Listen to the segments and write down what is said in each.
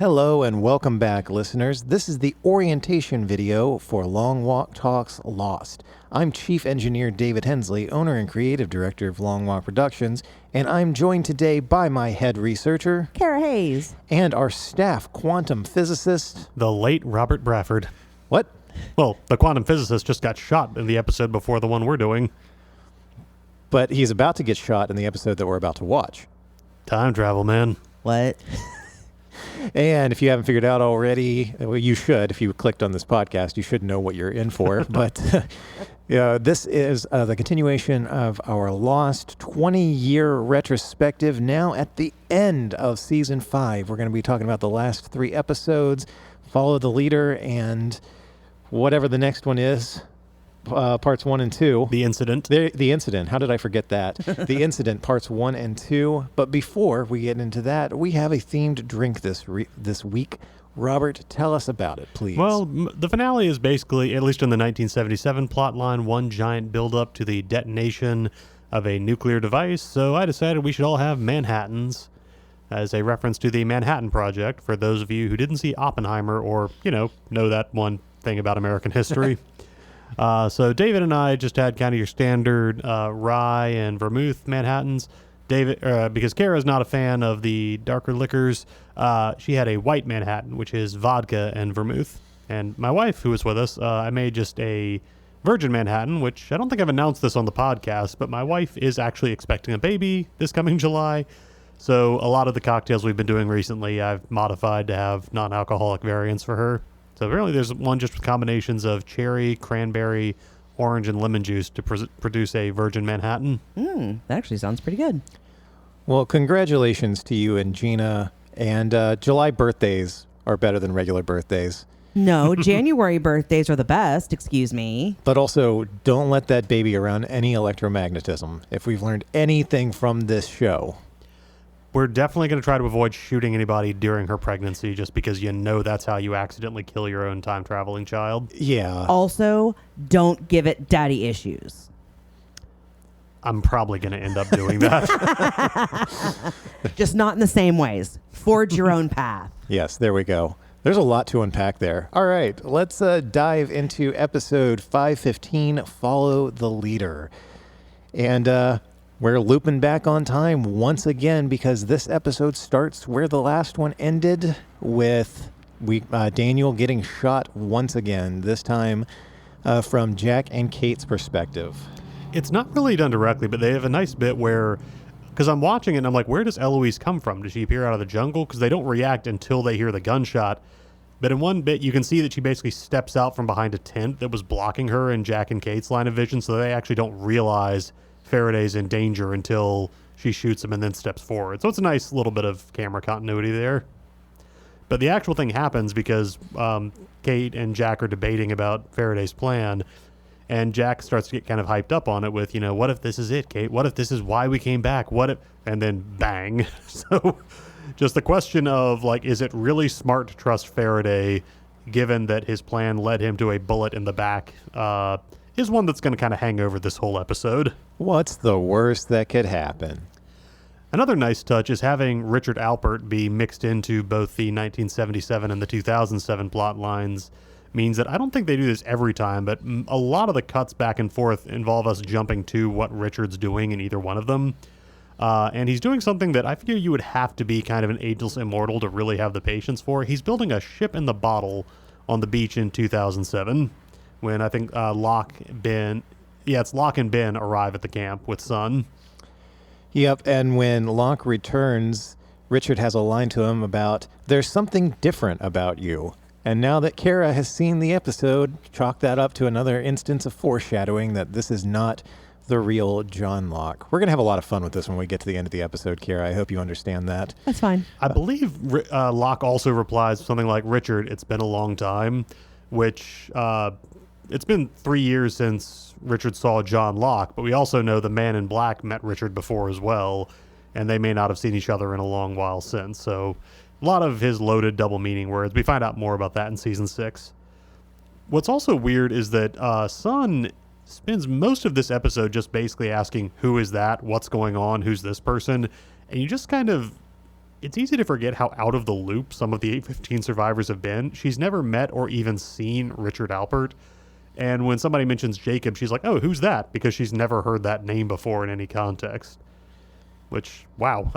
Hello and welcome back, listeners. This is the orientation video for Long Walk Talks Lost. I'm Chief Engineer David Hensley, owner and creative director of Long Walk Productions, and I'm joined today by my head researcher, Cara Hayes, and our staff quantum physicist, the late Robert Bradford. What? Well, the quantum physicist just got shot in the episode before the one we're doing. But he's about to get shot in the episode that we're about to watch. Time travel, man. What? And if you haven't figured out already, well, you should. If you clicked on this podcast, you should know what you're in for. But this is the continuation of our Lost 20-year retrospective. Now at the end of Season 5, we're going to be talking about the last 3 episodes, Follow the Leader, and whatever the next one is. Parts 1 and 2. The Incident. The Incident. How did I forget that? The Incident, parts 1 and 2. But before we get into that, we have a themed drink this week. Robert, tell us about it, please. Well, the finale is basically, at least in the 1977 plotline, one giant build-up to the detonation of a nuclear device. So I decided we should all have Manhattans as a reference to the Manhattan Project for those of you who didn't see Oppenheimer or, know that one thing about American history. So David and I just had kind of your standard rye and vermouth Manhattans. David, because Kara's not a fan of the darker liquors, she had a white Manhattan, which is vodka and vermouth. And my wife, who was with us, I made just a virgin Manhattan, which I don't think I've announced this on the podcast, but my wife is actually expecting a baby this coming July. So a lot of the cocktails we've been doing recently, I've modified to have non-alcoholic variants for her. So apparently there's one just with combinations of cherry, cranberry, orange, and lemon juice to produce a virgin Manhattan. That actually sounds pretty good. Well, congratulations to you and Gina. And July birthdays are better than regular birthdays. No, January birthdays are the best, excuse me. But also, don't let that baby around any electromagnetism. If we've learned anything from this show. We're definitely going to try to avoid shooting anybody during her pregnancy just because that's how you accidentally kill your own time-traveling child. Yeah. Also, don't give it daddy issues. I'm probably going to end up doing that. Just not in the same ways. Forge your own path. Yes, there we go. There's a lot to unpack there. All right, let's dive into episode 515, Follow the Leader. And we're looping back on time once again because this episode starts where the last one ended with Daniel getting shot once again, this time from Jack and Kate's perspective. It's not really done directly, but they have a nice bit where, because I'm watching it and I'm like, where does Eloise come from? Does she appear out of the jungle? Because they don't react until they hear the gunshot. But in one bit, you can see that she basically steps out from behind a tent that was blocking her and Jack and Kate's line of vision, so they actually don't realize Faraday's in danger until she shoots him and then steps forward. So it's a nice little bit of camera continuity there. But the actual thing happens because Kate and Jack are debating about Faraday's plan, and Jack starts to get kind of hyped up on it with, what if this is it, Kate? What if this is why we came back? What if... And then bang. So just the question of, is it really smart to trust Faraday given that his plan led him to a bullet in the back is one that's going to kind of hang over this whole episode. What's the worst that could happen? Another nice touch is having Richard Alpert be mixed into both the 1977 and the 2007 plot lines means that I don't think they do this every time, but a lot of the cuts back and forth involve us jumping to what Richard's doing in either one of them. And he's doing something that I figure you would have to be kind of an ageless immortal to really have the patience for. He's building a ship in the bottle on the beach in 2007. When I think Locke and Ben arrive at the camp with Sun. Yep, and when Locke returns, Richard has a line to him about, there's something different about you. And now that Cara has seen the episode, chalk that up to another instance of foreshadowing that this is not the real John Locke. We're going to have a lot of fun with this when we get to the end of the episode, Cara. I hope you understand that. That's fine. I believe Locke also replies something like, Richard, it's been a long time, which... it's been 3 years since Richard saw John Locke, but we also know the Man in Black met Richard before as well, and they may not have seen each other in a long while since. So a lot of his loaded double meaning words. We find out more about that in season 6. What's also weird is that Sun spends most of this episode just basically asking, who is that? What's going on? Who's this person? And you just kind of it's easy to forget how out of the loop some of the 815 survivors have been. She's never met or even seen Richard Alpert. And when somebody mentions Jacob, she's like, oh, who's that? Because she's never heard that name before in any context. Which, wow.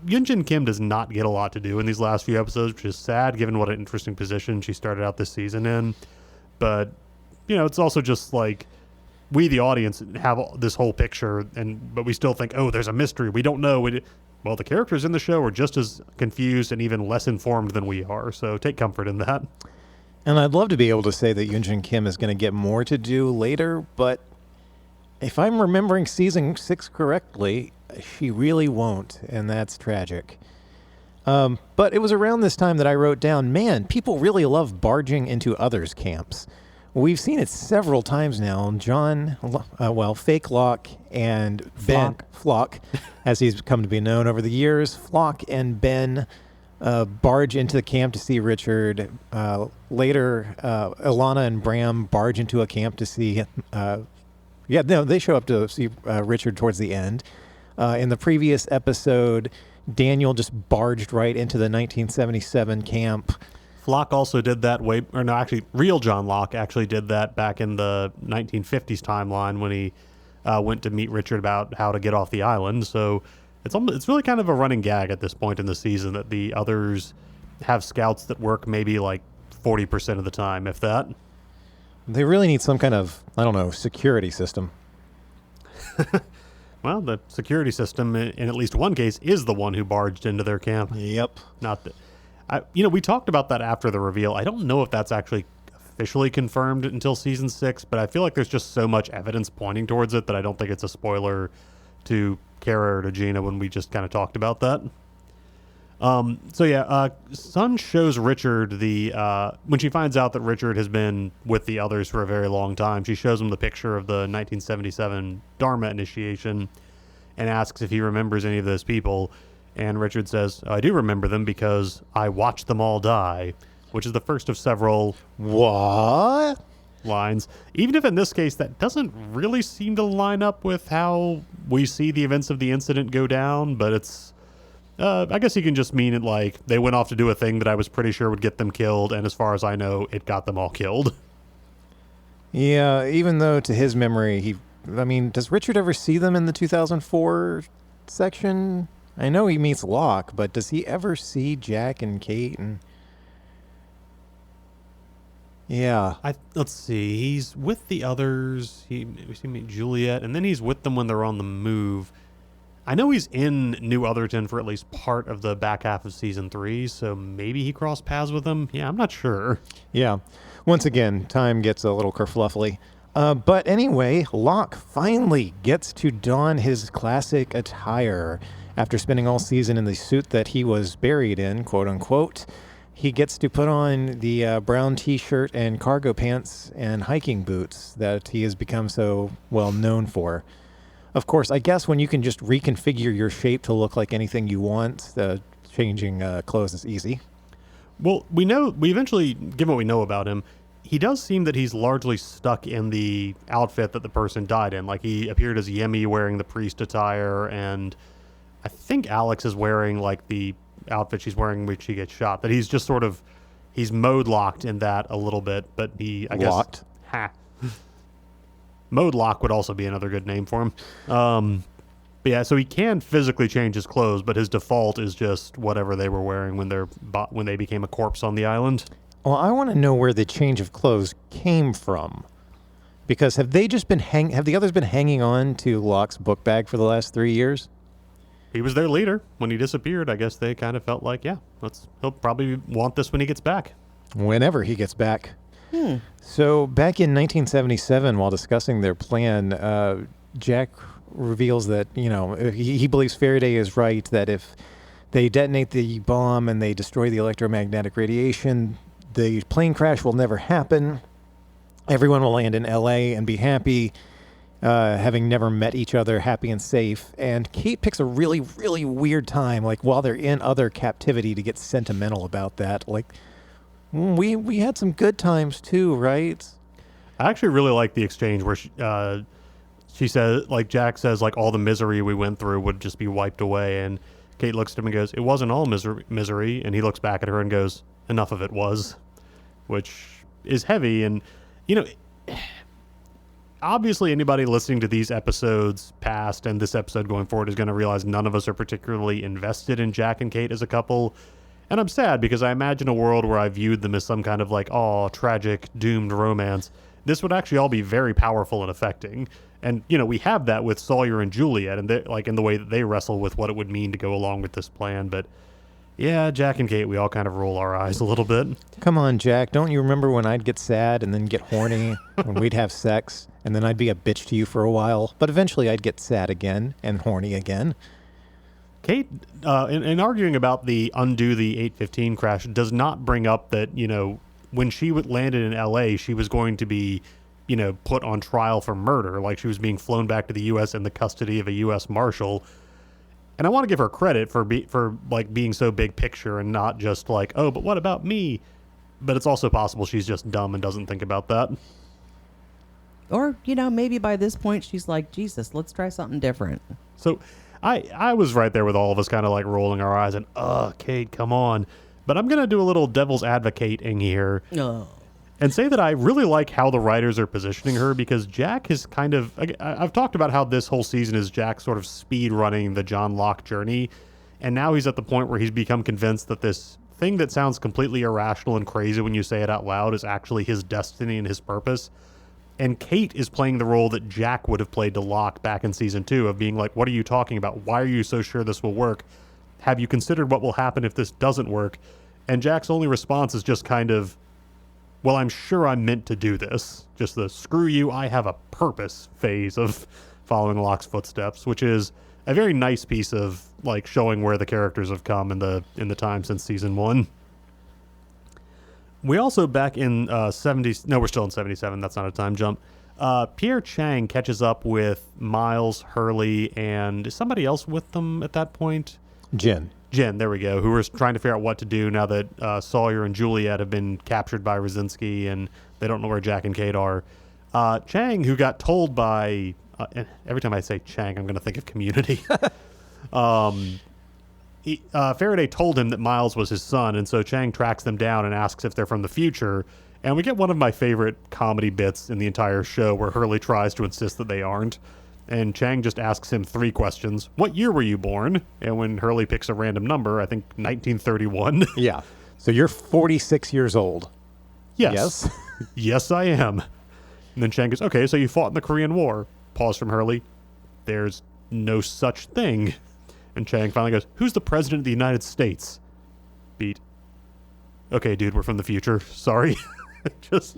Yunjin Kim does not get a lot to do in these last few episodes, which is sad given what an interesting position she started out this season in. But, it's also just like we, the audience, have this whole picture, but we still think, oh, there's a mystery. We don't know. Well, the characters in the show are just as confused and even less informed than we are. So take comfort in that. And I'd love to be able to say that Yunjin Kim is going to get more to do later, but if I'm remembering season 6 correctly, she really won't, and that's tragic. But it was around this time that I wrote down, man, people really love barging into others' camps. We've seen it several times now. John, Fake Locke and Ben, Flock, as he's come to be known over the years, Flock and Ben barge into the camp to see Richard. Later, Ilana and Bram barge into a camp to see... they show up to see Richard towards the end. In the previous episode, Daniel just barged right into the 1977 camp. Flock also did that real John Locke actually did that back in the 1950s timeline when he went to meet Richard about how to get off the island. So it's really kind of a running gag at this point in the season that the others have scouts that work maybe like 40% of the time, if that. They really need some kind of, security system. Well, the security system, in at least one case, is the one who barged into their camp. Yep. Not that. We talked about that after the reveal. I don't know if that's actually officially confirmed until season 6, but I feel like there's just so much evidence pointing towards it that I don't think it's a spoiler to Cara or to Gina when we just kind of talked about that. Sun shows Richard when she finds out that Richard has been with the others for a very long time, she shows him the picture of the 1977 Dharma initiation and asks if he remembers any of those people. And Richard says, I do remember them because I watched them all die, which is the first of several what lines. Even if in this case that doesn't really seem to line up with how we see the events of the incident go down, but it's I guess he can just mean it like they went off to do a thing that I was pretty sure would get them killed, and as far as I know, it got them all killed. Yeah, even though to his memory, does Richard ever see them in the 2004 section? I know he meets Locke, but does he ever see Jack and Kate? And yeah, let's see. He's with the others. We meet Juliet, and then he's with them when they're on the move. I know he's in New Otherton for at least part of the back half of season 3, so maybe he crossed paths with them. Yeah, I'm not sure. Yeah. Once again, time gets a little kerfluffly. But anyway, Locke finally gets to don his classic attire. After spending all season in the suit that he was buried in, quote unquote, he gets to put on the brown t-shirt and cargo pants and hiking boots that he has become so well known for. Of course, I guess when you can just reconfigure your shape to look like anything you want, changing clothes is easy. Well, we eventually, given what we know about him, he does seem that he's largely stuck in the outfit that the person died in. Like, he appeared as Yemi wearing the priest attire, and I think Alex is wearing, like, the outfit she's wearing when she gets shot. That he's just sort of, he's mode locked in that a little bit, but I guess... Locked? Ha. Mode lock would also be another good name for him. But yeah, so he can physically change his clothes, but his default is just whatever they were wearing when they became a corpse on the island. Well, I want to know where the change of clothes came from, because have the others been hanging on to Locke's book bag for the last 3 years? He was their leader when he disappeared. I guess they kind of felt like, he'll probably want this when he gets back. Whenever he gets back. So back in 1977, while discussing their plan, Jack reveals that, he believes Faraday is right, that if they detonate the bomb and they destroy the electromagnetic radiation, the plane crash will never happen. Everyone will land in LA and be happy, having never met each other, happy and safe. And Kate picks a really, really weird time, like while they're in other captivity, to get sentimental about that. Like, we had some good times too, right? I actually really like the exchange where she says, like, Jack says, like, all the misery we went through would just be wiped away, and Kate looks at him and goes, "It wasn't all misery." And he looks back at her and goes, "Enough of it was," which is heavy. And, you know, obviously anybody listening to these episodes past and this episode going forward is going to realize none of us are particularly invested in Jack and Kate as a couple. And I'm sad because I imagine a world where I viewed them as some kind of like, oh, tragic, doomed romance. This would actually all be very powerful and affecting. And, you know, we have that with Sawyer and Juliet, and like in the way that they wrestle with what it would mean to go along with this plan. But yeah, Jack and Kate, we all kind of roll our eyes a little bit. Come on, Jack. Don't you remember when I'd get sad and then get horny when we'd have sex, and then I'd be a bitch to you for a while, but eventually I'd get sad again and horny again? Kate, in arguing about the undo the 815 crash, does not bring up that, you know, when she landed in L.A., she was going to be, you know, put on trial for murder. Like, she was being flown back to the U.S. in the custody of a U.S. Marshal. And I want to give her credit for being so big picture and not just like, oh, but what about me? But it's also possible she's just dumb and doesn't think about that. Or, you know, maybe by this point she's like, Jesus, let's try something different. So I was right there with all of us kind of like rolling our eyes and, Kate, come on. But I'm going to do a little devil's advocating here. Oh. And say that I really like how the writers are positioning her, because Jack is kind of... I've talked about how this whole season is Jack sort of speed running the John Locke journey, and now he's at the point where he's become convinced that this thing that sounds completely irrational and crazy when you say it out loud is actually his destiny and his purpose. And Kate is playing the role that Jack would have played to Locke back in season 2 of being like, what are you talking about? Why are you so sure this will work? Have you considered what will happen if this doesn't work? And Jack's only response is just kind of, well, I'm sure I'm meant to do this. Just the screw you, I have a purpose phase of following Locke's footsteps, which is a very nice piece of like showing where the characters have come in the time since season 1. We also back in 70s, no, we're still in 77. That's not a time jump. Pierre Chang catches up with Miles, Hurley, and somebody else with them at that point. Jen, there we go, who are trying to figure out what to do now that Sawyer and Juliet have been captured by Rosinski and they don't know where Jack and Kate are. Chang, who got told by... every time I say Chang, I'm going to think of Community. Faraday told him that Miles was his son, and so Chang tracks them down and asks if they're from the future. And we get one of my favorite comedy bits in the entire show where Hurley tries to insist that they aren't. And Chang just asks him 3 questions. What year were you born? And when Hurley picks a random number, I think 1931. Yeah. So you're 46 years old. Yes. Yes, I am. And then Chang goes, okay, so you fought in the Korean War. Pause from Hurley. There's no such thing. And Chang finally goes, who's the president of the United States? Beat. Okay, dude, we're from the future. Sorry. Just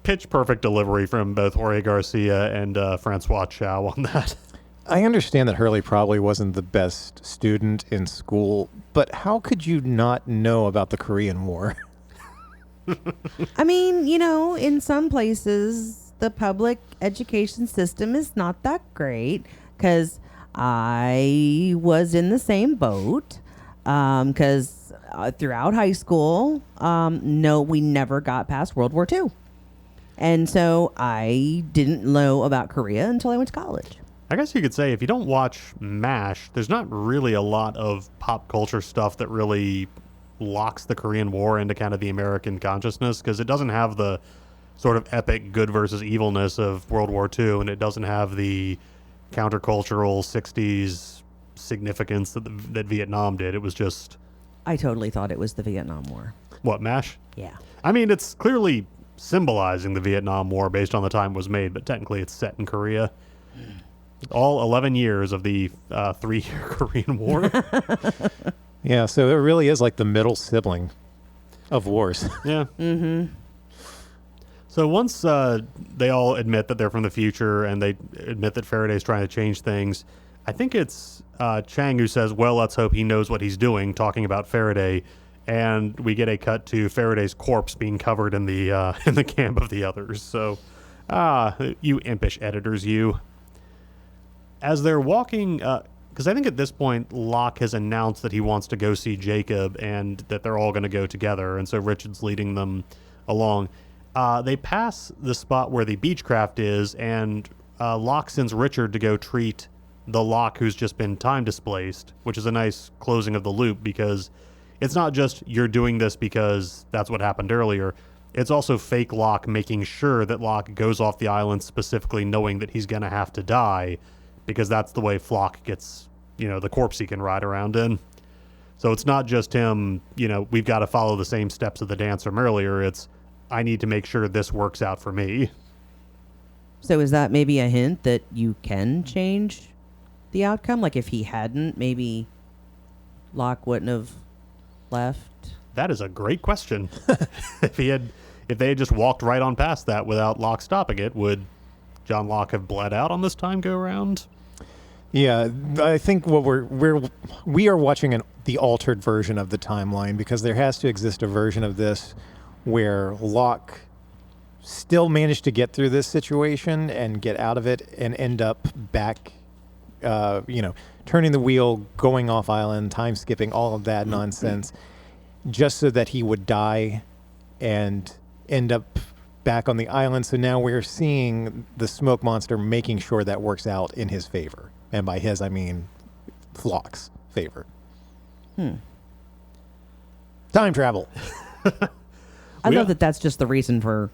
pitch perfect delivery from both Jorge Garcia and Francois Chow on that. I understand that Hurley probably wasn't the best student in school, but how could you not know about the Korean War? I mean, you know, in some places, the public education system is not that great, because I was in the same boat, because throughout high school, no, we never got past World War II. And so I didn't know about Korea until I went to college. I guess you could say if you don't watch MASH, there's not really a lot of pop culture stuff that really locks the Korean War into kind of the American consciousness, because it doesn't have the sort of epic good versus evilness of World War II, and it doesn't have the countercultural 60s significance that Vietnam did. It was just... I totally thought it was the Vietnam War. What, MASH? Yeah. I mean, it's clearly symbolizing the Vietnam War based on the time it was made, but technically it's set in Korea. All 11 years of the 3-year Korean War. Yeah, so it really is like the middle sibling of wars. Yeah. Mm-hmm. So once they all admit that they're from the future and they admit that Faraday's trying to change things, I think it's Chang who says, well, let's hope he knows what he's doing, talking about Faraday. And we get a cut to Faraday's corpse being covered in the camp of the others. So, you impish editors, you. As they're walking, because I think at this point Locke has announced that he wants to go see Jacob and that they're all going to go together. And so Richard's leading them along. They pass the spot where the Beechcraft is, and Locke sends Richard to go treat the Locke who's just been time displaced, which is a nice closing of the loop, because it's not just you're doing this because that's what happened earlier. It's also fake Locke making sure that Locke goes off the island specifically knowing that he's going to have to die, because that's the way Flock gets, the corpse he can ride around in. So it's not just him, we've got to follow the same steps of the dance from earlier. It's, I need to make sure this works out for me. So is that maybe a hint that you can change the outcome? Like if he hadn't, maybe Locke wouldn't have left? That is a great question. If they had just walked right on past that without Locke stopping it, would John Locke have bled out on this time go around? Yeah, I think what we are watching the altered version of the timeline, because there has to exist a version of this where Locke still managed to get through this situation and get out of it and end up back, turning the wheel, going off island, time skipping, all of that nonsense, just so that he would die and end up back on the island. So now we're seeing the smoke monster making sure that works out in his favor. And by his, I mean Flock's favor. Time travel. I love that that's just the reason for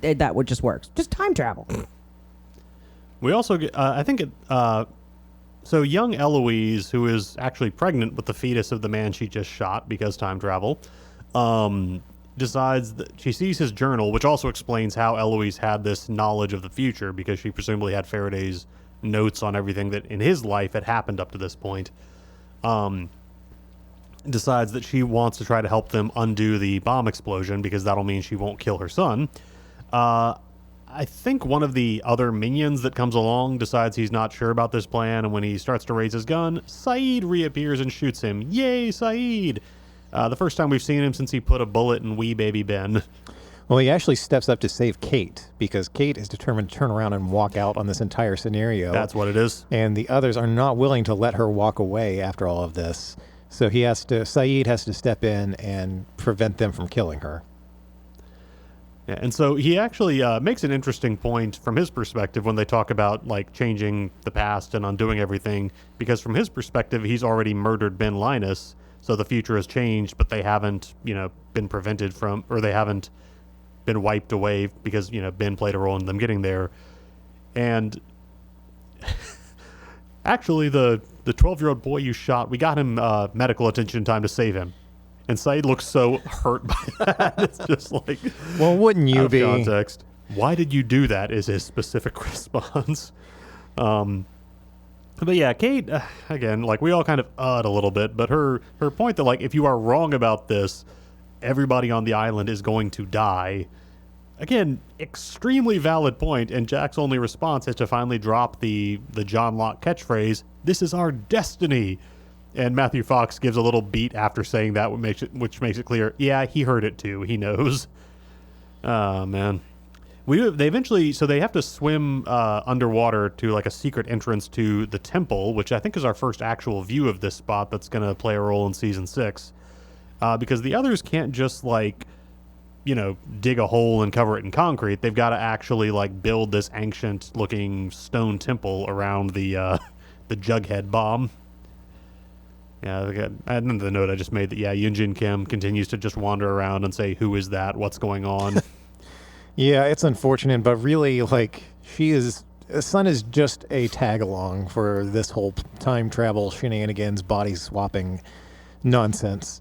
that would just works. Just time travel. We also get, so young Eloise, who is actually pregnant with the fetus of the man she just shot because time travel, decides that she sees his journal, which also explains how Eloise had this knowledge of the future, because she presumably had Faraday's notes on everything that in his life had happened up to this point. Decides that she wants to try to help them undo the bomb explosion, because that'll mean she won't kill her son. I think one of the other minions that comes along decides he's not sure about this plan, and when he starts to raise his gun, Saeed reappears and shoots him. Yay, Saeed! The first time we've seen him since he put a bullet in wee baby Ben. Well, he actually steps up to save Kate, because Kate is determined to turn around and walk out on this entire scenario. That's what it is. And the others are not willing to let her walk away after all of this. So Saeed has to step in and prevent them from killing her. Yeah, and so he actually makes an interesting point from his perspective when they talk about changing the past and undoing everything, because from his perspective, he's already murdered Ben Linus, so the future has changed, but they haven't, been prevented from, or they haven't been wiped away because, Ben played a role in them getting there. And actually, the 12-year-old boy you shot, we got him medical attention in time to save him. And Saeed looks so hurt by that. It's just well, wouldn't you out of be? Context. Why did you do that is his specific response. But yeah, Kate, again, we all kind of a little bit, but her point that if you are wrong about this, everybody on the island is going to die. Again, extremely valid point, and Jack's only response is to finally drop the John Locke catchphrase, "This is our destiny." And Matthew Fox gives a little beat after saying that, which makes it clear, yeah, he heard it too. He knows. Oh, man. They have to swim underwater to a secret entrance to the temple, which I think is our first actual view of this spot that's going to play a role in season 6. Because the others can't just dig a hole and cover it in concrete. They've got to actually build this ancient looking stone temple around the Jughead bomb. Yeah, another note I just made that, Yoonjin Kim continues to just wander around and say, who is that? What's going on? Yeah, it's unfortunate, but really, Sun is just a tag-along for this whole time travel shenanigans, body swapping nonsense.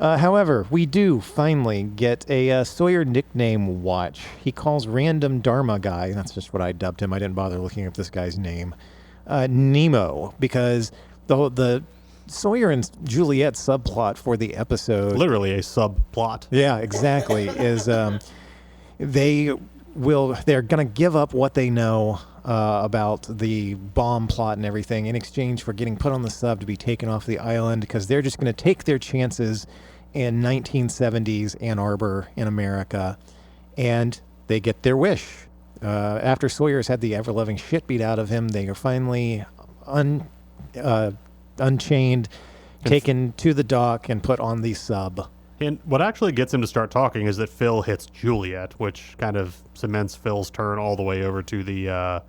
However, we do finally get a Sawyer nickname watch. He calls random Dharma guy, that's just what I dubbed him, I didn't bother looking up this guy's name, Nemo, because the Sawyer and Juliet subplot for the episode, literally a subplot. Yeah, exactly. Is they're gonna give up what they know about the bomb plot and everything in exchange for getting put on the sub to be taken off the island, because they're just gonna take their chances in 1970s Ann Arbor in America, and they get their wish. After Sawyer's had the ever-loving shit beat out of him, they are finally unchained, taken to the dock, and put on the sub. And what actually gets him to start talking is that Phil hits Juliet, which kind of cements Phil's turn all the way over to the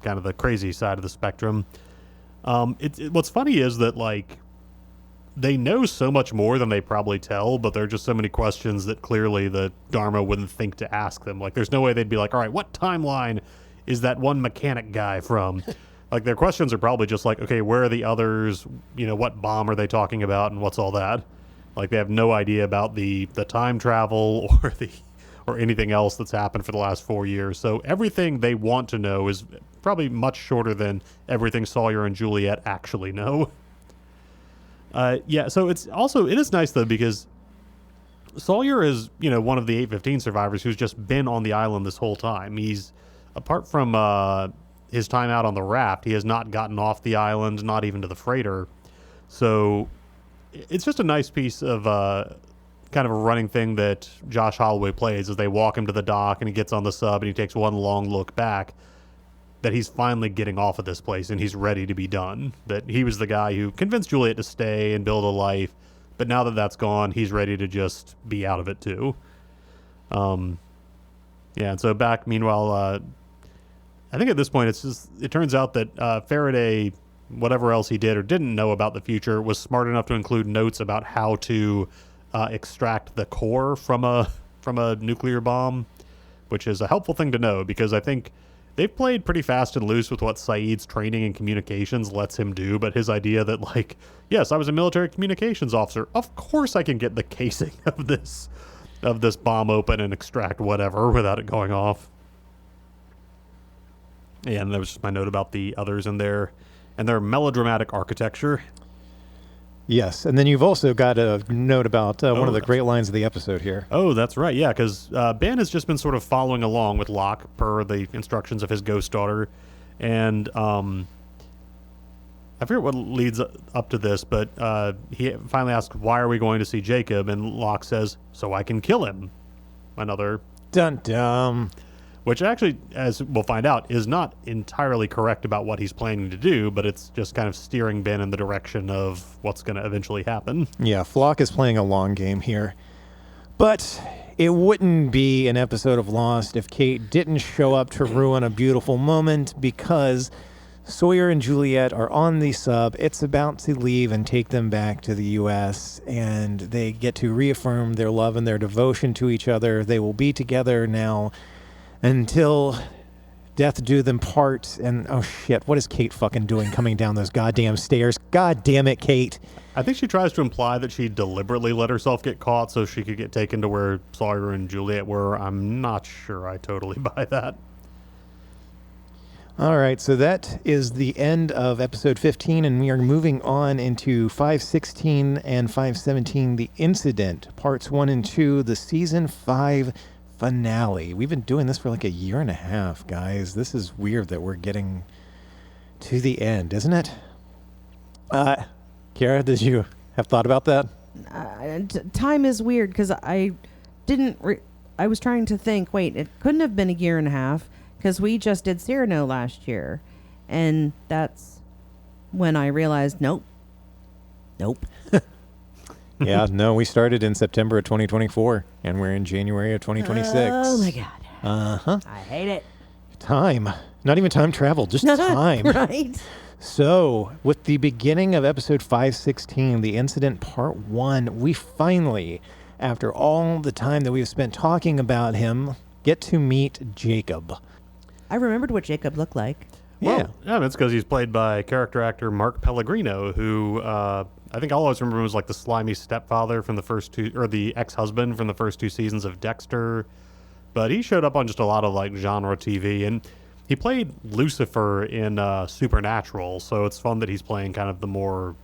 kind of the crazy side of the spectrum. What's funny is that, like, they know so much more than they probably tell, but there are just so many questions that clearly the Dharma wouldn't think to ask them. Like, there's no way they'd be like, all right, what timeline is that one mechanic guy from? Like, their questions are probably just like, okay, where are the others? You know, what bomb are they talking about, and what's all that? Like, they have no idea about the time travel or anything else that's happened for the last 4 years. So everything they want to know is probably much shorter than everything Sawyer and Juliet actually know. So it is nice, though, because Sawyer is, you know, one of the 815 survivors who's just been on the island this whole time. He's, apart from his time out on the raft, he has not gotten off the island, not even to the freighter. So it's just a nice piece of kind of a running thing that Josh Holloway plays as they walk him to the dock and he gets on the sub and he takes one long look back, that he's finally getting off of this place and he's ready to be done. That he was the guy who convinced Juliet to stay and build a life, but now that that's gone, he's ready to just be out of it too. And so back, meanwhile, I think at this point it turns out that Faraday, whatever else he did or didn't know about the future, was smart enough to include notes about how to extract the core from a nuclear bomb, which is a helpful thing to know, because I think they've played pretty fast and loose with what Saeed's training in communications lets him do, but his idea that, like, yes, I was a military communications officer, of course I can get the casing of this bomb open and extract whatever without it going off. Yeah, and that was just my note about the others and their melodramatic architecture. Yes, and then you've also got a note about one of the great lines of the episode here. Oh, that's right, yeah, because Ben has just been sort of following along with Locke per the instructions of his ghost daughter, and I forget what leads up to this, but he finally asks, why are we going to see Jacob? And Locke says, so I can kill him. Another Dun-dum. Which actually, as we'll find out, is not entirely correct about what he's planning to do, but it's just kind of steering Ben in the direction of what's going to eventually happen. Yeah, Flock is playing a long game here. But it wouldn't be an episode of Lost if Kate didn't show up to ruin a beautiful moment, because Sawyer and Juliet are on the sub. It's about to leave and take them back to the U.S., and they get to reaffirm their love and their devotion to each other. They will be together now until death do them part. And oh shit, what is Kate fucking doing coming down those goddamn stairs? God damn it, Kate. I think she tries to imply that she deliberately let herself get caught so she could get taken to where Sawyer and Juliet were. I'm not sure I totally buy that. All right, so that is the end of episode 15, and we are moving on into 516 and 517, The Incident, parts 1 and 2, the season 5 finale. We've been doing this for like a year and a half, guys. This is weird that we're getting to the end, isn't it? Cara, did you have thought about that? Time is weird, because I was trying to think, wait, it couldn't have been a year and a half, because we just did Cyrano last year, and that's when I realized, nope. Yeah, no, we started in September of 2024, and we're in January of 2026. Oh my god. Uh-huh. I hate it. Time. Not even time travel, just time. Right. So, with the beginning of episode 516, The Incident Part 1, we finally, after all the time that we've spent talking about him, get to meet Jacob. I remembered what Jacob looked like. Yeah. Well, it's because he's played by character actor Mark Pellegrino, who I think I'll always remember was like the slimy stepfather from the first two, or the ex-husband from the first 2 seasons of Dexter. But he showed up on just a lot of like genre TV, and he played Lucifer in Supernatural, so it's fun that he's playing kind of the more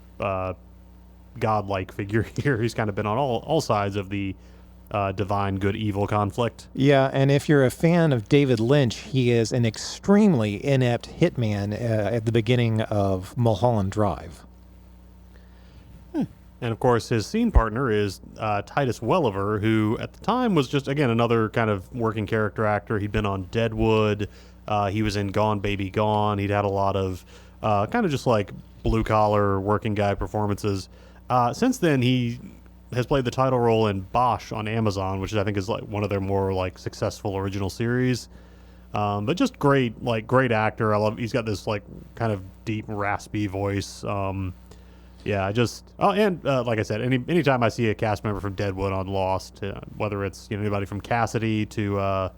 godlike figure here. He's kind of been on all sides of the divine good-evil conflict. Yeah, and if you're a fan of David Lynch, he is an extremely inept hitman at the beginning of Mulholland Drive. And of course, his scene partner is Titus Welliver, who at the time was just, again, another kind of working character actor. He'd been on Deadwood. He was in Gone Baby Gone. He'd had a lot of kind of just like blue-collar working guy performances. Since then, he has played the title role in Bosch on Amazon, which I think is like one of their more like successful original series. But just great actor. He's got this like kind of deep, raspy voice. Yeah, like I said, anytime I see a cast member from Deadwood on Lost, whether it's anybody from Cassidy to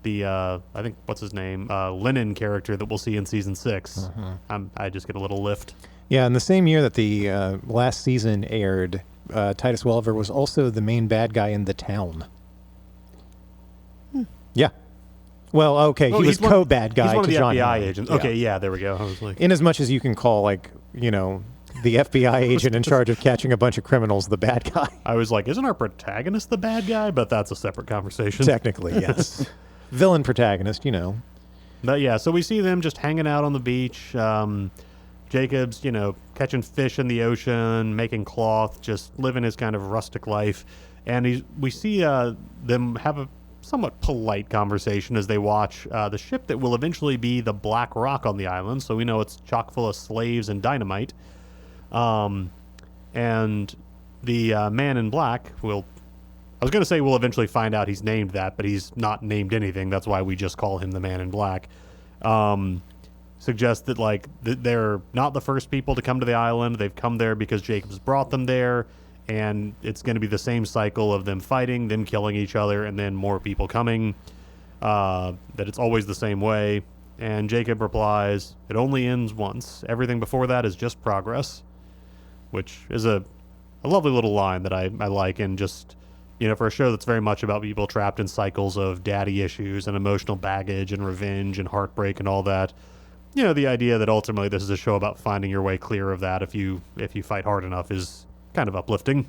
I think what's his name, Lennon character that we'll see in season 6, I just get a little lift. Yeah, in the same year that the last season aired, Titus Welliver was also the main bad guy in The Town. Yeah. Well, okay, he was co-bad guy he's one to of the John FBI Hamm. agents. Okay, yeah, there we go. I was like, in as much as you can call, the FBI agent in charge of catching a bunch of criminals the bad guy. I was like, isn't our protagonist the bad guy? But that's a separate conversation. Technically, yes. Villain protagonist, But yeah, so we see them just hanging out on the beach. Jacob's, catching fish in the ocean, making cloth, just living his kind of rustic life. And we see them have a somewhat polite conversation as they watch the ship that will eventually be the Black Rock on the island. So we know it's chock full of slaves and dynamite. And the man in black I was going to say we'll eventually find out he's named that, but he's not named anything. That's why we just call him the man in black. Suggests that they're not the first people to come to the island. They've come there because Jacobs brought them there. And it's going to be the same cycle of them fighting, them killing each other, and then more people coming. That it's always the same way. And Jacob replies, "It only ends once. Everything before that is just progress." Which is a lovely little line that I like. And just, for a show that's very much about people trapped in cycles of daddy issues and emotional baggage and revenge and heartbreak and all that. The idea that ultimately this is a show about finding your way clear of that if you fight hard enough is kind of uplifting.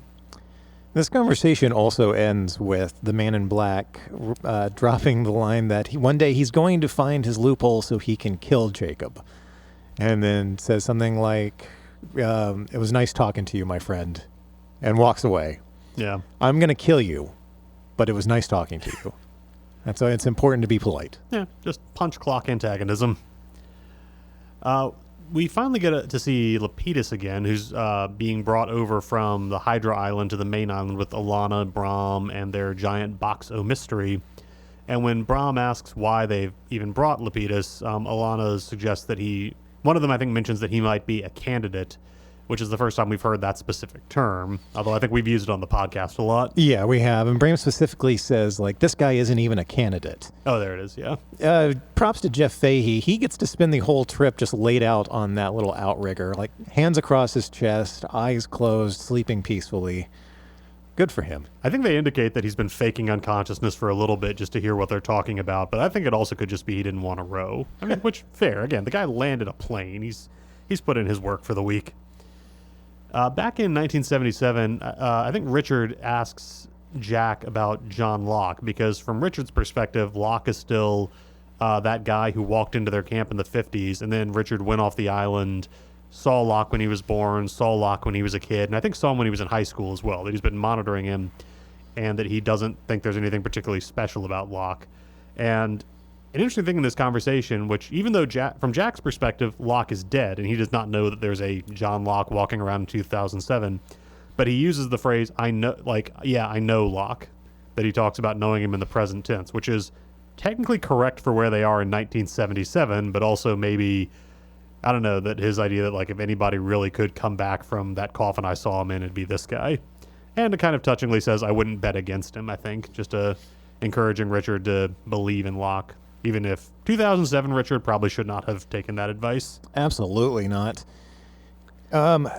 This conversation also ends with the man in black dropping the line that one day he's going to find his loophole so he can kill Jacob. And then says something like, it was nice talking to you, my friend, and walks away. Yeah. I'm going to kill you, but it was nice talking to you. And so it's important to be polite. Yeah, just punch clock antagonism. We finally get to see Lapidus again, who's being brought over from the Hydra Island to the main island with Alana, Brahm, and their giant box o' mystery. And when Brahm asks why they've even brought Lapidus, Alana suggests that one of them I think mentions that he might be a candidate, which is the first time we've heard that specific term, although I think we've used it on the podcast a lot. Yeah, we have. And Brahm specifically says, this guy isn't even a candidate. Oh, there it is, yeah. Props to Jeff Fahey. He gets to spend the whole trip just laid out on that little outrigger, hands across his chest, eyes closed, sleeping peacefully. Good for him. I think they indicate that he's been faking unconsciousness for a little bit just to hear what they're talking about, but I think it also could just be he didn't want to row. I mean, which, fair. Again, the guy landed a plane. He's put in his work for the week. Back in 1977, I think Richard asks Jack about John Locke, because from Richard's perspective, Locke is still that guy who walked into their camp in the 50s, and then Richard went off the island, saw Locke when he was born, saw Locke when he was a kid, and I think saw him when he was in high school as well, that he's been monitoring him, and that he doesn't think there's anything particularly special about Locke. And an interesting thing in this conversation, which even though from Jack's perspective, Locke is dead, and he does not know that there's a John Locke walking around in 2007, but he uses the phrase, I know Locke, that he talks about knowing him in the present tense, which is technically correct for where they are in 1977, but also maybe, I don't know, that his idea that if anybody really could come back from that coffin I saw him in, it'd be this guy. And it kind of touchingly says, I wouldn't bet against him, I think, just encouraging Richard to believe in Locke. Even if 2007 Richard probably should not have taken that advice. Absolutely not.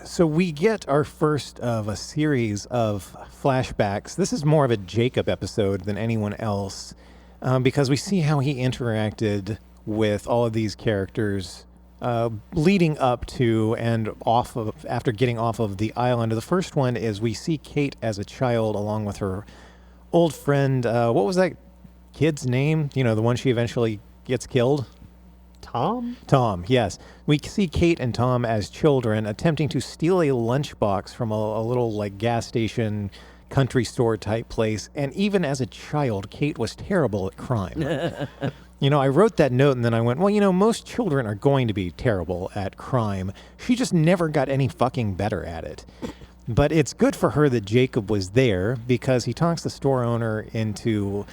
So we get our first of a series of flashbacks. This is more of a Jacob episode than anyone else, because we see how he interacted with all of these characters leading up to and after getting off of the island. The first one is we see Kate as a child along with her old friend. What was that kid's name? The one she eventually gets killed? Tom? Tom, yes. We see Kate and Tom as children attempting to steal a lunchbox from a little gas station, country store type place. And even as a child, Kate was terrible at crime. I wrote that note and then I went, most children are going to be terrible at crime. She just never got any fucking better at it. But it's good for her that Jacob was there, because he talks the store owner into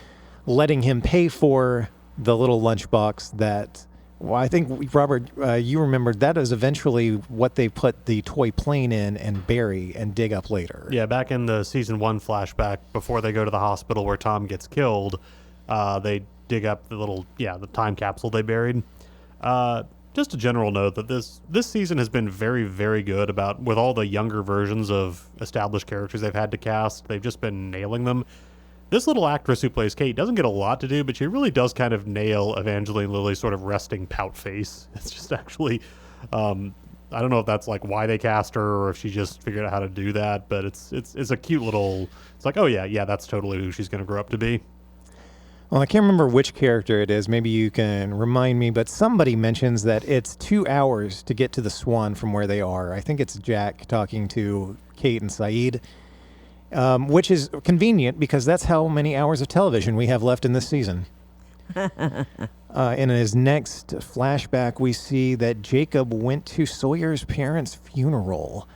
letting him pay for the little lunchbox that, well, I think, Robert, you remembered that is eventually what they put the toy plane in and bury and dig up later. Yeah, back in the season 1 flashback, before they go to the hospital where Tom gets killed, they dig up the time capsule they buried. Just a general note that this season has been very, very good with all the younger versions of established characters they've had to cast. They've just been nailing them. This little actress who plays Kate doesn't get a lot to do, but she really does kind of nail Evangeline Lilly's sort of resting pout face. It's just actually, I don't know if that's like why they cast her or if she just figured out how to do that, but it's a cute little, it's like, oh yeah, that's totally who she's going to grow up to be. Well, I can't remember which character it is. Maybe you can remind me, but somebody mentions that it's 2 hours to get to the Swan from where they are. I think it's Jack talking to Kate and Saeed, which is convenient because that's how many hours of television we have left in this season. In his next flashback, we see that Jacob went to Sawyer's parents' funeral.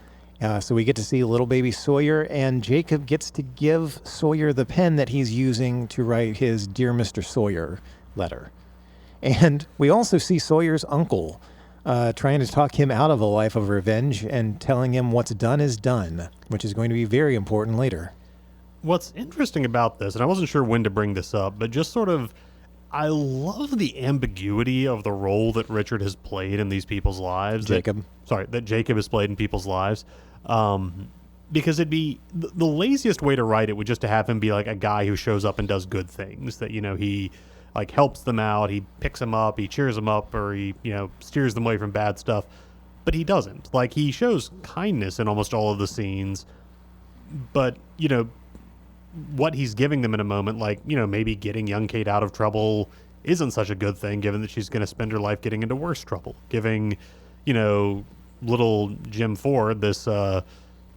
So we get to see little baby Sawyer, and Jacob gets to give Sawyer the pen that he's using to write his Dear Mr. Sawyer letter. And we also see Sawyer's uncle trying to talk him out of a life of revenge and telling him what's done is done, which is going to be very important later. What's interesting about this, and I wasn't sure when to bring this up, but just sort of, I love the ambiguity of the role that Richard has played in these people's lives. That Jacob has played in people's lives. Because it'd be the laziest way to write it would just to have him be like a guy who shows up and does good things, that, he like helps them out, he picks them up, he cheers them up, or he, steers them away from bad stuff. But he doesn't. Like, he shows kindness in almost all of the scenes, but, what he's giving them in a moment, like, maybe getting young Kate out of trouble isn't such a good thing, given that she's going to spend her life getting into worse trouble. Giving, little Jim Ford this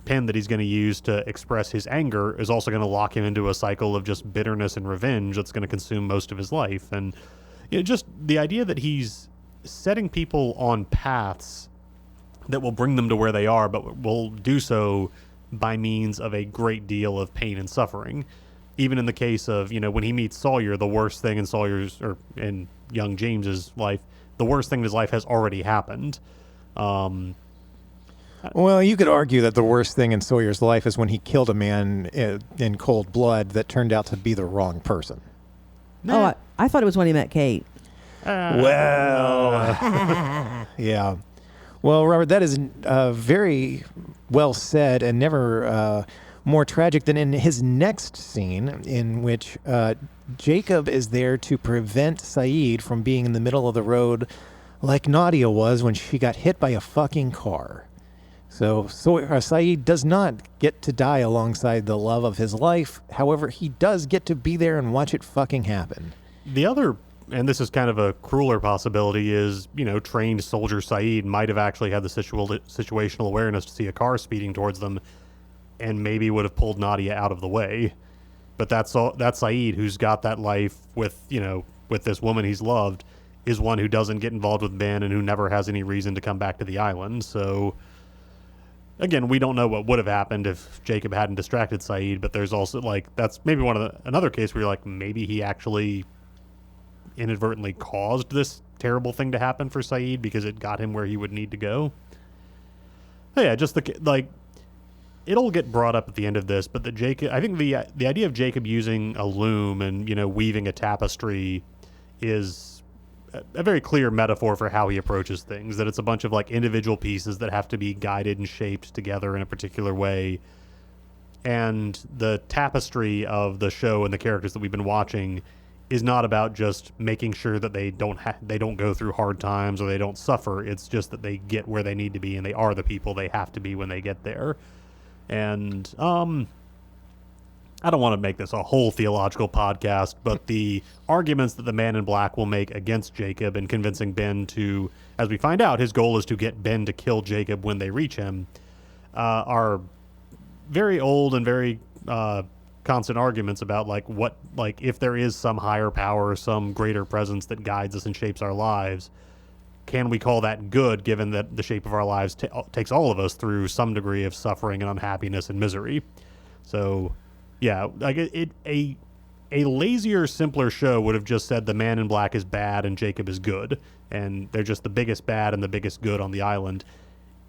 pen that he's going to use to express his anger is also going to lock him into a cycle of just bitterness and revenge that's going to consume most of his life. And just the idea that he's setting people on paths that will bring them to where they are, but will do so by means of a great deal of pain and suffering. Even in the case of, when he meets Sawyer, the worst thing in in young James's life, the worst thing in his life has already happened. Well, you could argue that the worst thing in Sawyer's life is when he killed a man in cold blood that turned out to be the wrong person. Oh, I thought it was when he met Kate. Yeah. Well, Robert, that is very well said, and never more tragic than in his next scene, in which Jacob is there to prevent Saeed from being in the middle of the road like Nadia was when she got hit by a fucking car. So Saeed does not get to die alongside the love of his life. However, he does get to be there and watch it fucking happen. The other, and this is kind of a crueler possibility, is, trained soldier Saeed might have actually had the situational awareness to see a car speeding towards them and maybe would have pulled Nadia out of the way. But that's Saeed, who's got that life with this woman he's loved, is one who doesn't get involved with Ben and who never has any reason to come back to the island. So, again, we don't know what would have happened if Jacob hadn't distracted Saeed, but there's also, that's maybe another case where you're like, maybe he actually inadvertently caused this terrible thing to happen for Saeed because it got him where he would need to go. But yeah, just it'll get brought up at the end of this, but I think the idea of Jacob using a loom and, weaving a tapestry is a very clear metaphor for how he approaches things, that it's a bunch of individual pieces that have to be guided and shaped together in a particular way. And the tapestry of the show and the characters that we've been watching is not about just making sure that they don't go through hard times or they don't suffer. It's just that they get where they need to be and they are the people they have to be when they get there. And I don't want to make this a whole theological podcast, but the arguments that the Man in Black will make against Jacob and convincing Ben to, as we find out, his goal is to get Ben to kill Jacob when they reach him, are very old and very constant arguments about if there is some higher power, some greater presence that guides us and shapes our lives, can we call that good, given that the shape of our lives takes all of us through some degree of suffering and unhappiness and misery? So, yeah, a a lazier, simpler show would have just said the man in black is bad and Jacob is good, and they're just the biggest bad and the biggest good on the island.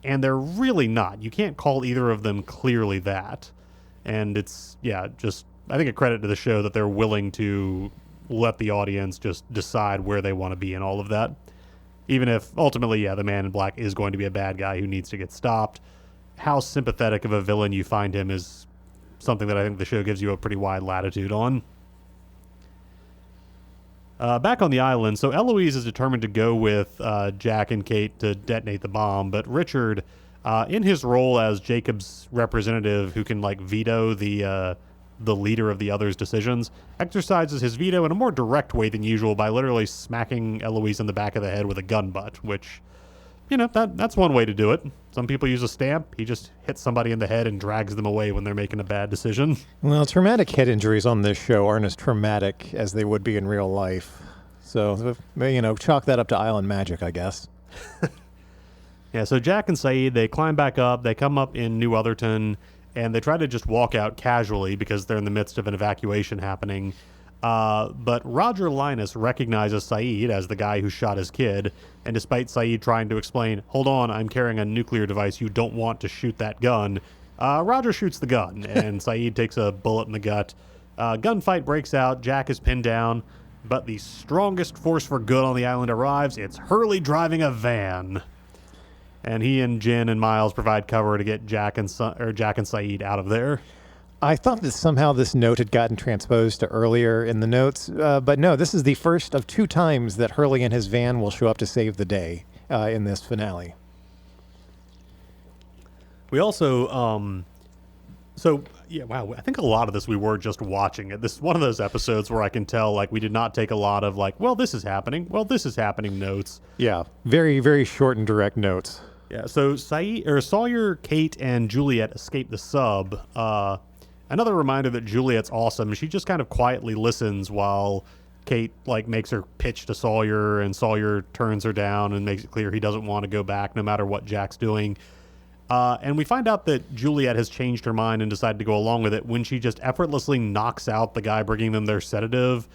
And they're really not. You can't call either of them clearly that. And it's, just, I think a credit to the show that they're willing to let the audience just decide where they want to be in all of that. Even if, ultimately, the man in black is going to be a bad guy who needs to get stopped. How sympathetic of a villain you find him is something that I think the show gives you a pretty wide latitude on. Back on the island, so Eloise is determined to go with Jack and Kate to detonate the bomb, but Richard, in his role as Jacob's representative who can veto the leader of the other's decisions, exercises his veto in a more direct way than usual by literally smacking Eloise in the back of the head with a gun butt, which, that's one way to do it. Some people use a stamp. He just hits somebody in the head and drags them away when they're making a bad decision. Well, traumatic head injuries on this show aren't as traumatic as they would be in real life. So, chalk that up to island magic, I guess. So Jack and Saeed, they climb back up. They come up in New Otherton, and they try to just walk out casually because they're in the midst of an evacuation happening. But Roger Linus recognizes Saeed as the guy who shot his kid, and despite Saeed trying to explain, hold on, I'm carrying a nuclear device, you don't want to shoot that gun, Roger shoots the gun, and Saeed takes a bullet in the gut. Gunfight breaks out, Jack is pinned down, but the strongest force for good on the island arrives. It's Hurley driving a van. And he and Jin and Miles provide cover to get Jack and Saeed out of there. I thought that somehow this note had gotten transposed to earlier in the notes, but no, this is the first of 2 times that Hurley and his van will show up to save the day in this finale. We also, I think a lot of this we were just watching it. This is one of those episodes where I can tell, we did not take a lot of, this is happening notes. Yeah, very, very short and direct notes. Yeah, so Sawyer, Kate, and Juliet escape the sub. Another reminder that Juliet's awesome. She just kind of quietly listens while Kate makes her pitch to Sawyer, and Sawyer turns her down and makes it clear he doesn't want to go back no matter what Jack's doing. And we find out that Juliet has changed her mind and decided to go along with it when she just effortlessly knocks out the guy bringing them their sedative,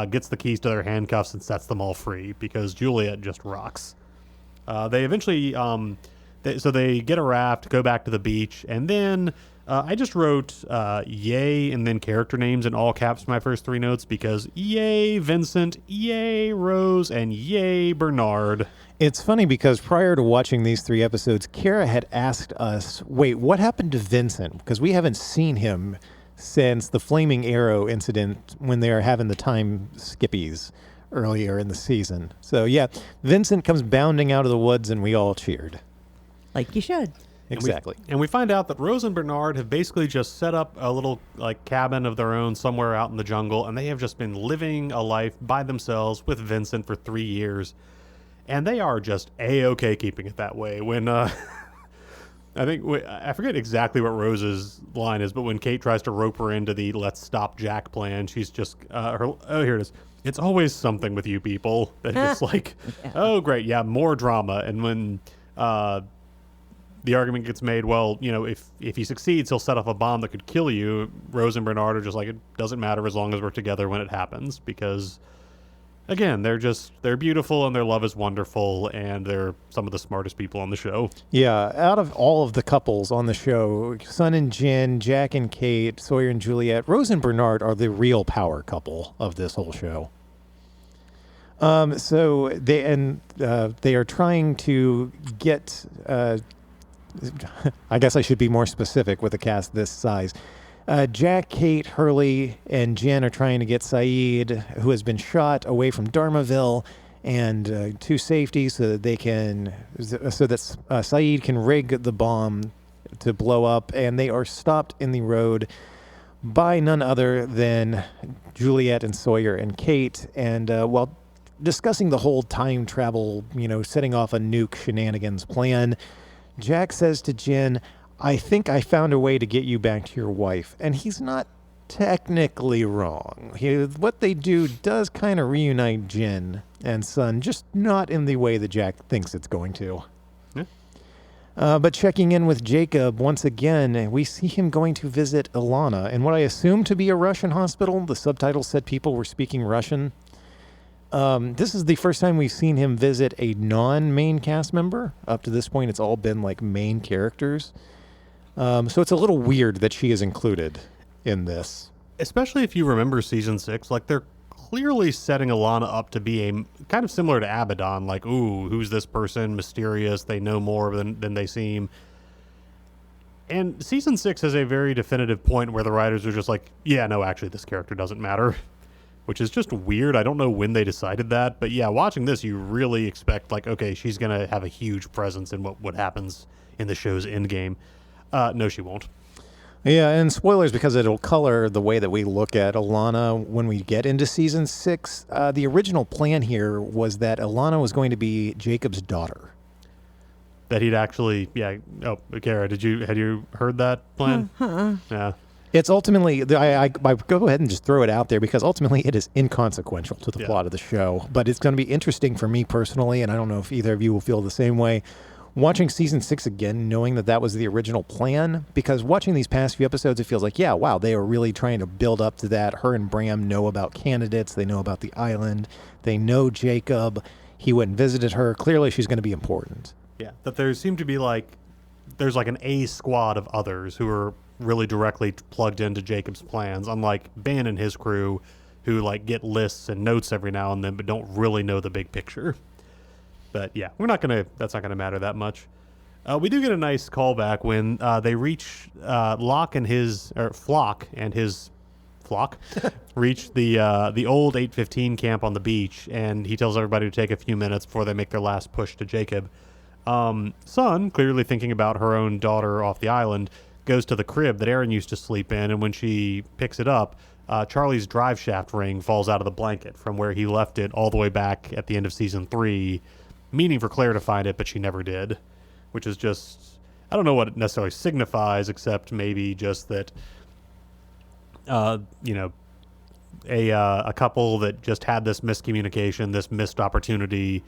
gets the keys to their handcuffs, and sets them all free because Juliet just rocks. They eventually, they get a raft, go back to the beach, and then I just wrote yay and then character names in all caps for my first 3 notes because yay Vincent, yay Rose, and yay Bernard. It's funny because prior to watching these 3 episodes, Cara had asked us, wait, what happened to Vincent? Because we haven't seen him since the Flaming Arrow incident when they are having the time skippies earlier in the season. So yeah, Vincent comes bounding out of the woods and we all cheered. Like you should. Exactly. And we find out that Rose and Bernard have basically just set up a little cabin of their own somewhere out in the jungle, and they have just been living a life by themselves with Vincent for 3 years. And they are just A-okay keeping it that way. When I forget exactly what Rose's line is, but when Kate tries to rope her into the let's stop Jack plan, she's just here it is. It's always something with you people that it's oh great, yeah, more drama. And when the argument gets made, well, if he succeeds, he'll set off a bomb that could kill you. Rose and Bernard are just it doesn't matter as long as we're together when it happens, because again, they're beautiful and their love is wonderful, and they're some of the smartest people on the show. Yeah, out of all of the couples on the show, Sun and Jin, Jack and Kate, Sawyer and Juliet, Rose and Bernard are the real power couple of this whole show. So they are trying to get. I guess I should be more specific with a cast this size. Jack, Kate, Hurley, and Jen are trying to get Saeed, who has been shot, away from Dharmaville and to safety so that Saeed can rig the bomb to blow up. And they are stopped in the road by none other than Juliet and Sawyer and Kate. And while discussing the whole time travel, setting off a nuke shenanigans plan, Jack says to Jen, I think I found a way to get you back to your wife. And he's not technically wrong. What they do does kind of reunite Jen and Sun, just not in the way that Jack thinks it's going to. But checking in with Jacob once again, we see him going to visit Ilana in what I assume to be a Russian hospital. The subtitles said people were speaking Russian. This is the first time we've seen him visit a non-main cast member. Up to this point, it's all been like main characters. So it's a little weird that she is included in this. Especially if you remember season 6, like they're clearly setting Ilana up to be a kind of similar to Abaddon, like, ooh, who's this person? Mysterious. They know more than they seem. And season 6 has a very definitive point where the writers are just like, yeah, no, actually, this character doesn't matter, which is just weird. I don't know when they decided that, but yeah, watching this, you really expect, like, okay, she's going to have a huge presence in what happens in the show's endgame. No, she won't. Yeah, and spoilers because it'll color the way that we look at Ilana when we get into season 6. The original plan here was that Ilana was going to be Jacob's daughter. That he'd actually, yeah. Oh, Cara, had you heard that plan? Yeah. It's ultimately, I go ahead and just throw it out there because ultimately it is inconsequential to the plot of the show. But it's going to be interesting for me personally, and I don't know if either of you will feel the same way. Watching season 6 again, knowing that was the original plan, because watching these past few episodes, it feels like, yeah, wow, they are really trying to build up to that. Her and Bram know about candidates. They know about the island. They know Jacob. He went and visited her. Clearly, she's going to be important. Yeah, that there seem to be there's like an A squad of others who are really directly plugged into Jacob's plans, unlike Ben and his crew, who like get lists and notes every now and then, but don't really know the big picture. But yeah, that's not gonna matter that much. We do get a nice callback when they reach Flock and his flock reach the old 815 camp on the beach, and he tells everybody to take a few minutes before they make their last push to Jacob. Sun, clearly thinking about her own daughter off the island, goes to the crib that Aaron used to sleep in, and when she picks it up, Charlie's drive shaft ring falls out of the blanket from where he left it all the way back at the end of season 3, meaning for Claire to find it, but she never did, which is just, I don't know what it necessarily signifies, except maybe just that, a couple that just had this miscommunication, this missed opportunity.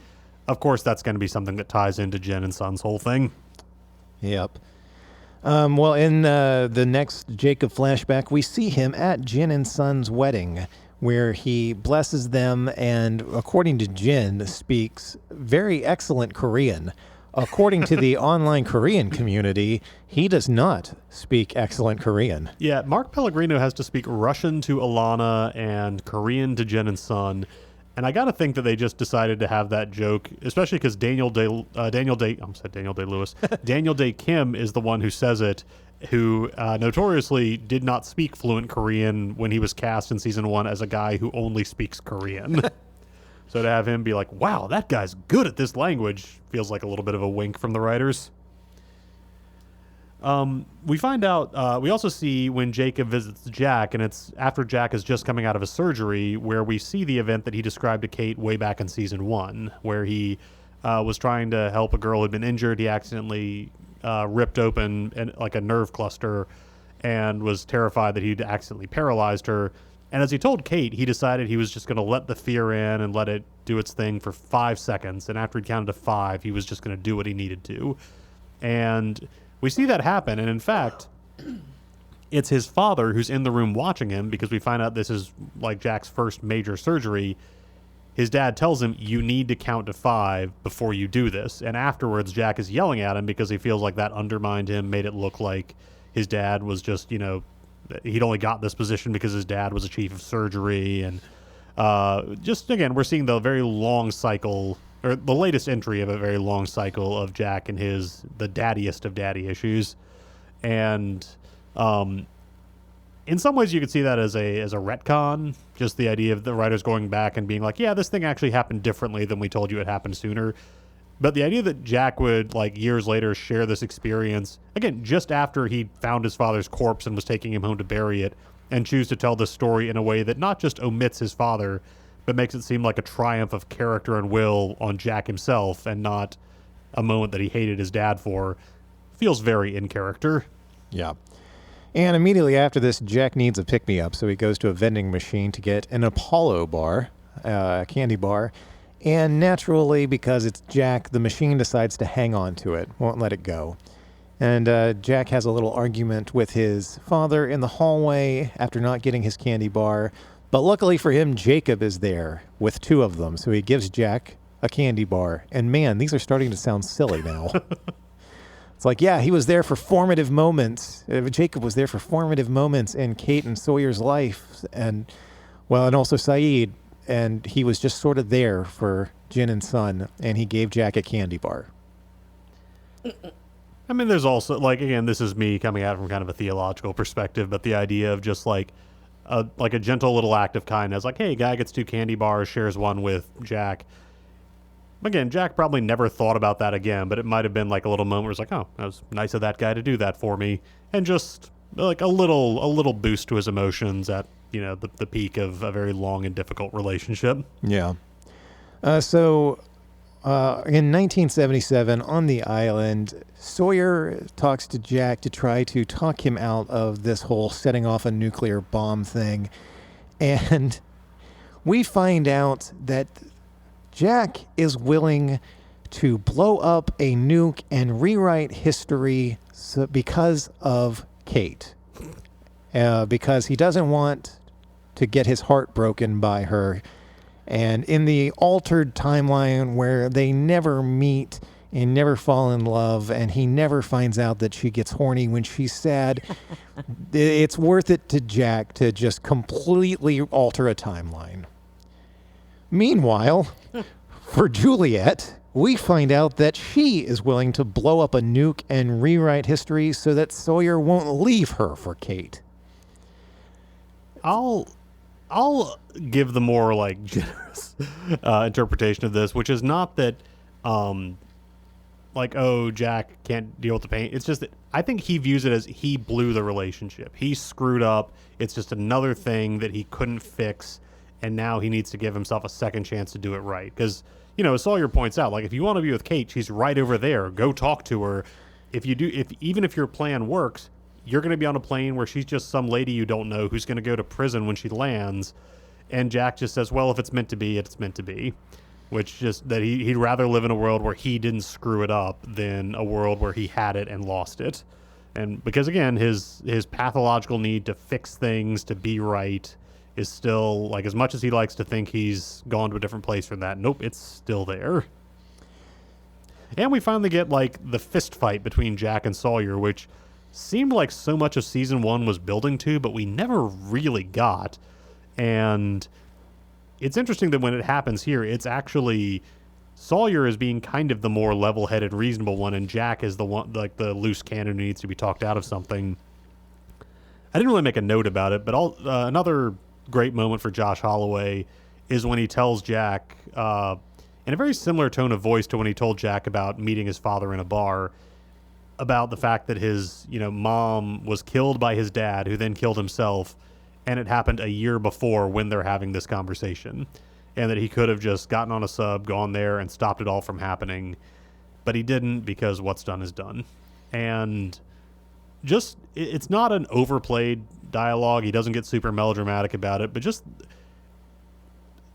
Of course, that's going to be something that ties into Jen and Sun's whole thing. Yep. Well, in the next Jacob flashback, we see him at Jen and Sun's wedding, where he blesses them and, according to Jen, speaks very excellent Korean. According to the online Korean community, he does not speak excellent Korean. Yeah, Mark Pellegrino has to speak Russian to Ilana and Korean to Jen and Sun. And I got to think that they just decided to have that joke, especially because Daniel Day Kim is the one who says it, who notoriously did not speak fluent Korean when he was cast in season 1 as a guy who only speaks Korean. So to have him be like, wow, that guy's good at this language, feels like a little bit of a wink from the writers. We find out, we also see when Jacob visits Jack, and it's after Jack is just coming out of a surgery, where we see the event that he described to Kate way back in season 1, where he was trying to help a girl who had been injured. He accidentally ripped open like a nerve cluster and was terrified that he'd accidentally paralyzed her. And as he told Kate, he decided he was just going to let the fear in and let it do its thing for 5 seconds. And after he counted to 5, he was just going to do what he needed to. And we see that happen. And in fact, it's his father who's in the room watching him, because we find out this is like Jack's first major surgery. His dad tells him, you need to count to 5 before you do this. And afterwards, Jack is yelling at him because he feels like that undermined him, made it look like his dad was just, he'd only got this position because his dad was a chief of surgery. And just, again, we're seeing the very long cycle, or the latest entry of a very long cycle of Jack and the daddiest of daddy issues. And in some ways you could see that as a retcon, just the idea of the writers going back and being like, yeah, this thing actually happened differently than we told you it happened sooner. But the idea that Jack would, like, years later share this experience, again, just after he found his father's corpse and was taking him home to bury it, and choose to tell this story in a way that not just omits his father, but makes it seem like a triumph of character and will on Jack himself, and not a moment that he hated his dad for, feels very in character. Yeah. And immediately after this, Jack needs a pick-me-up, so he goes to a vending machine to get an Apollo bar, a candy bar. And naturally, because it's Jack, the machine decides to hang on to it, won't let it go. And Jack has a little argument with his father in the hallway after not getting his candy bar. But luckily for him, Jacob is there with 2 of them. So he gives Jack a candy bar. And man, these are starting to sound silly now. It's like, yeah, he was there for formative moments. Jacob was there for formative moments in Kate and Sawyer's life. And also Saeed. And he was just sort of there for Jin and Sun, and he gave Jack a candy bar. I mean, there's also, like, again, this is me coming at it from kind of a theological perspective, but the idea of just like a gentle little act of kindness, like, hey, guy gets 2 candy bars, shares one with Jack. Again, Jack probably never thought about that again, but it might have been like a little moment where it's like, oh, that was nice of that guy to do that for me, and just like a little boost to his emotions at the peak of a very long and difficult relationship. Yeah. So in 1977 on the island, Sawyer talks to Jack to try to talk him out of this whole setting off a nuclear bomb thing. And we find out that Jack is willing to blow up a nuke and rewrite history because of Kate. Because he doesn't want to get his heart broken by her. And in the altered timeline where they never meet and never fall in love, and he never finds out that she gets horny when she's sad, it's worth it to Jack to just completely alter a timeline. Meanwhile, for Juliet, we find out that she is willing to blow up a nuke and rewrite history so that Sawyer won't leave her for Kate. I'll give the more like generous interpretation of this, which is not that like, oh, Jack can't deal with the pain. It's just that I think he views it as he blew the relationship. He screwed up. It's just another thing that he couldn't fix, and now he needs to give himself a second chance to do it right. Because, as Sawyer points out, like, if you want to be with Kate, she's right over there. Go talk to her. Even if your plan works, you're going to be on a plane where she's just some lady you don't know who's going to go to prison when she lands. And Jack just says, well, if it's meant to be, it's meant to be. Which just that he'd rather live in a world where he didn't screw it up than a world where he had it and lost it. And because, again, his pathological need to fix things, to be right, is still, like, as much as he likes to think he's gone to a different place from that, nope, it's still there. And we finally get, like, the fist fight between Jack and Sawyer, which seemed like so much of season 1 was building to, but we never really got. And it's interesting that when it happens here, it's actually Sawyer is being kind of the more level-headed, reasonable one, and Jack is the one, like, the loose cannon who needs to be talked out of something. I didn't really make a note about it, but another great moment for Josh Holloway is when he tells Jack, in a very similar tone of voice to when he told Jack about meeting his father in a bar, about the fact that his, mom was killed by his dad, who then killed himself, and it happened a year before when they're having this conversation, and that he could have just gotten on a sub, gone there, and stopped it all from happening, but he didn't, because what's done is done. And just, it's not an overplayed dialogue. He doesn't get super melodramatic about it, but just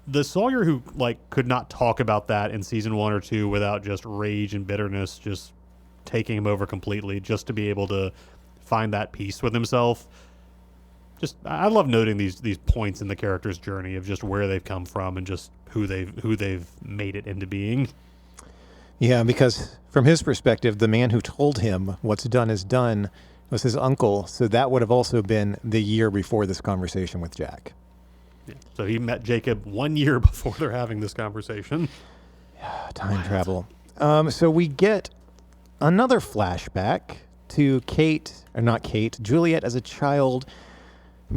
the Sawyer who, like, could not talk about that in season 1 or 2 without just rage and bitterness just taking him over completely, just to be able to find that peace with himself. Just, I love noting these points in the character's journey of just where they've come from and just who they've made it into being. Yeah, because from his perspective, the man who told him what's done is done was his uncle, so that would have also been the year before this conversation with Jack. Yeah. So he met Jacob 1 year before they're having this conversation. Time travel. So we get another flashback to Juliet as a child,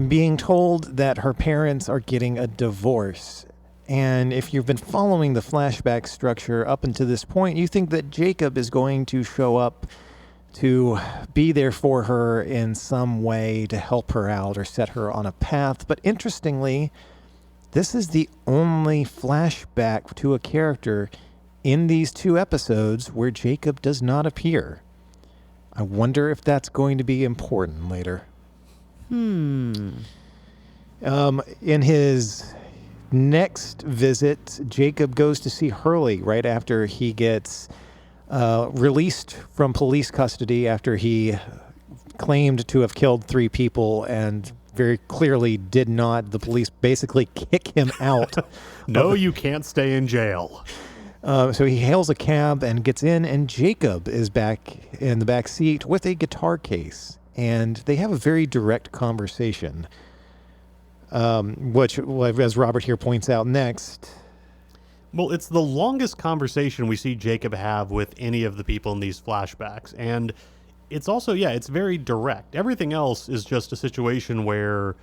being told that her parents are getting a divorce. And if you've been following the flashback structure up until this point, you think that Jacob is going to show up to be there for her in some way to help her out or set her on a path. But interestingly, this is the only flashback to a character in these 2 episodes where Jacob does not appear. I wonder if that's going to be important later. In his next visit, Jacob goes to see Hurley right after he gets released from police custody after he claimed to have killed 3 people and very clearly did not. The police basically kick him out. No, you can't stay in jail. So he hails a cab and gets in, and Jacob is back in the back seat with a guitar case. And they have a very direct conversation, which, as Robert here points out next... Well, it's the longest conversation we see Jacob have with any of the people in these flashbacks. And it's also, it's very direct. Everything else is just a situation where,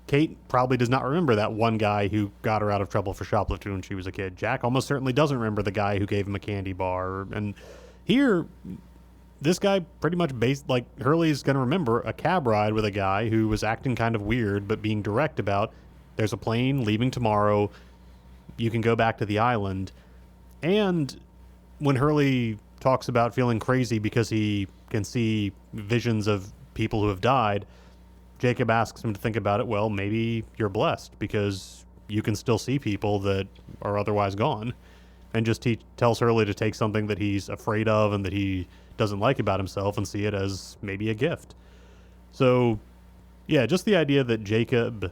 Kate probably does not remember that one guy who got her out of trouble for shoplifting when she was a kid. Jack almost certainly doesn't remember the guy who gave him a candy bar. And here, this guy pretty much Hurley's going to remember a cab ride with a guy who was acting kind of weird, but being direct about, there's a plane leaving tomorrow. You can go back to the island. And when Hurley talks about feeling crazy because he can see visions of people who have died, Jacob asks him to think about it. Well, maybe you're blessed because you can still see people that are otherwise gone. And just he tells Hurley to take something that he's afraid of and that he doesn't like about himself and see it as maybe a gift. So, just the idea that Jacob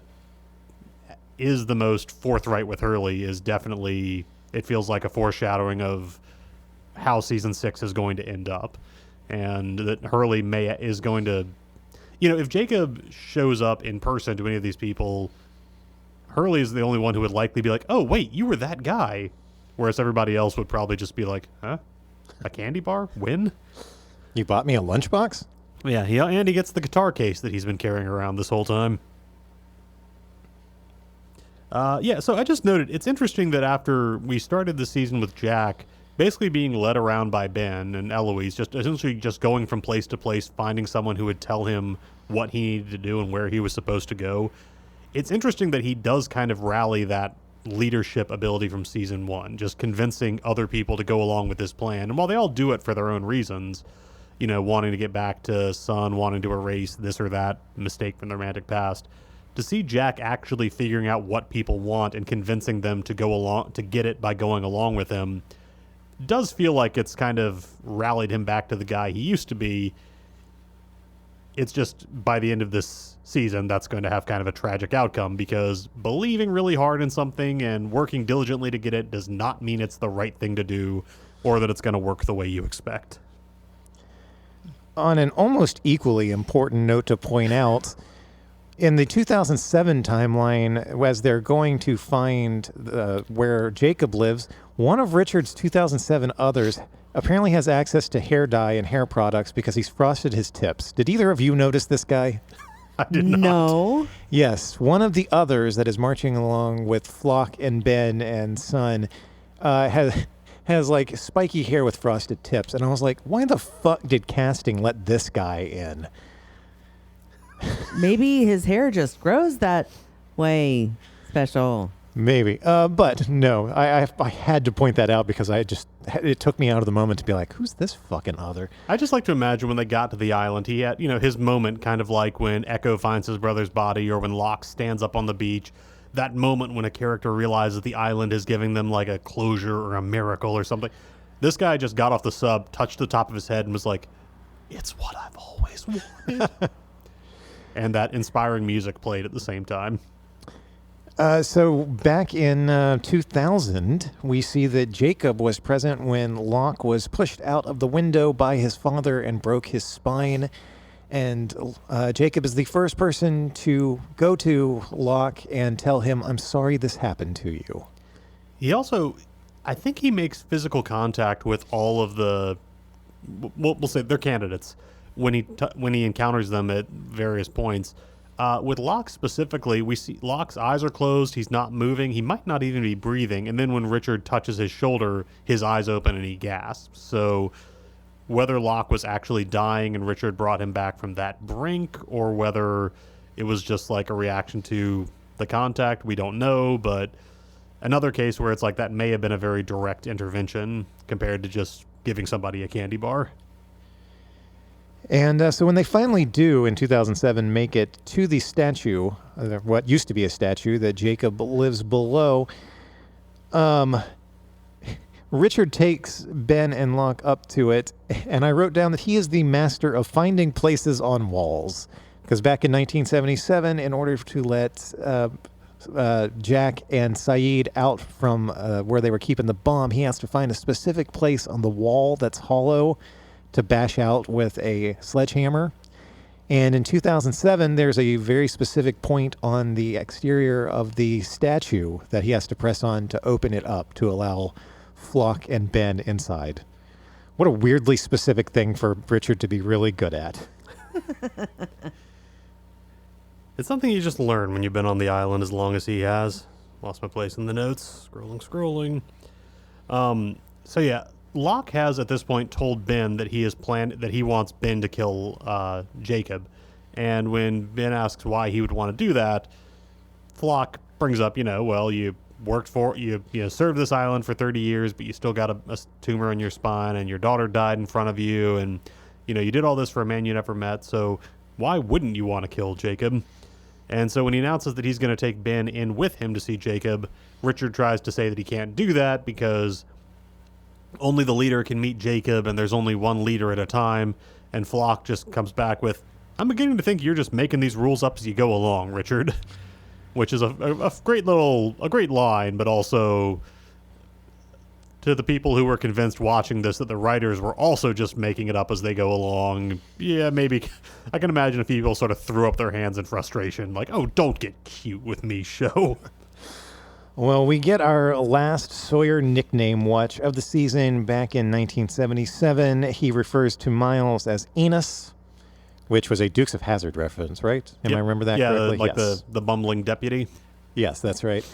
is the most forthright with Hurley is definitely, it feels like a foreshadowing of how season 6 is going to end up. And that Hurley is going to... if Jacob shows up in person to any of these people, Hurley is the only one who would likely be like, oh, wait, you were that guy. Whereas everybody else would probably just be like, huh? A candy bar? When? You bought me a lunchbox? Yeah, and he gets the guitar case that he's been carrying around this whole time. So I just noted, it's interesting that after we started the season with Jack basically being led around by Ben and Eloise, just essentially just going from place to place, finding someone who would tell him what he needed to do and where he was supposed to go. It's interesting that he does kind of rally that leadership ability from season 1, just convincing other people to go along with this plan. And while they all do it for their own reasons, wanting to get back to Son, wanting to erase this or that mistake from the romantic past, to see Jack actually figuring out what people want and convincing them to go along, to get it by going along with him, does feel like it's kind of rallied him back to the guy he used to be. It's just by the end of this season, that's going to have kind of a tragic outcome because believing really hard in something and working diligently to get it does not mean it's the right thing to do or that it's going to work the way you expect. On an almost equally important note to point out, in the 2007 timeline, as they're going to find where Jacob lives, one of Richard's 2007 others apparently has access to hair dye and hair products because he's frosted his tips. Did either of you notice this guy? I did not. No. Yes, one of the others that is marching along with Flock and Ben and Son has like spiky hair with frosted tips. And I was like, why the fuck did casting let this guy in? Maybe his hair just grows that way. Special. Maybe. But no, I had to point that out because it took me out of the moment to be like, who's this fucking other? I just like to imagine when they got to the island, he had, his moment, kind of like when Echo finds his brother's body or when Locke stands up on the beach. That moment when a character realizes the island is giving them like a closure or a miracle or something. This guy just got off the sub, touched the top of his head and was like, it's what I've always wanted. And that inspiring music played at the same time. So back in 2000, we see that Jacob was present when Locke was pushed out of the window by his father and broke his spine. And Jacob is the first person to go to Locke and tell him, I'm sorry this happened to you. He also, I think he makes physical contact with all of the, we'll say they're candidates, when he encounters them at various points. With Locke specifically, we see Locke's eyes are closed. He's not moving. He might not even be breathing. And then when Richard touches his shoulder, his eyes open and he gasps. So whether Locke was actually dying and Richard brought him back from that brink, or whether it was just like a reaction to the contact, we don't know. But another case where it's like that may have been a very direct intervention compared to just giving somebody a candy bar. And so when they finally do, in 2007, make it to the statue, what used to be a statue that Jacob lives below, Richard takes Ben and Locke up to it, and I wrote down that he is the master of finding places on walls. Because back in 1977, in order to let Jack and Saeed out from where they were keeping the bomb, he has to find a specific place on the wall that's hollow to bash out with a sledgehammer. And in 2007, there's a very specific point on the exterior of the statue that he has to press on to open it up to allow Flock and Ben inside. What a weirdly specific thing for Richard to be really good at. It's something you just learn when you've been on the island as long as he has. Lost my place in the notes. Scrolling. So yeah, Locke has at this point told Ben that he wants Ben to kill Jacob. And when Ben asks why he would want to do that, Flock brings up, well, you served this island for 30 years, but you still got a tumor in your spine, and your daughter died in front of you, and you did all this for a man you never met, so why wouldn't you want to kill Jacob? And so when he announces that he's going to take Ben in with him to see Jacob, Richard tries to say that he can't do that because only the leader can meet Jacob, and there's only one leader at a time. And Flock just comes back with, I'm beginning to think you're just making these rules up as you go along, Richard. Which is a great line, but also to the people who were convinced watching this that the writers were also just making it up as they go along. Yeah, maybe I can imagine if people sort of threw up their hands in frustration, like, oh, don't get cute with me, show. Well, we get our last Sawyer nickname watch of the season back in 1977. He refers to Miles as Enos, which was a Dukes of Hazzard reference, right? I remember that correctly? Yes. the bumbling deputy. Yes, that's right.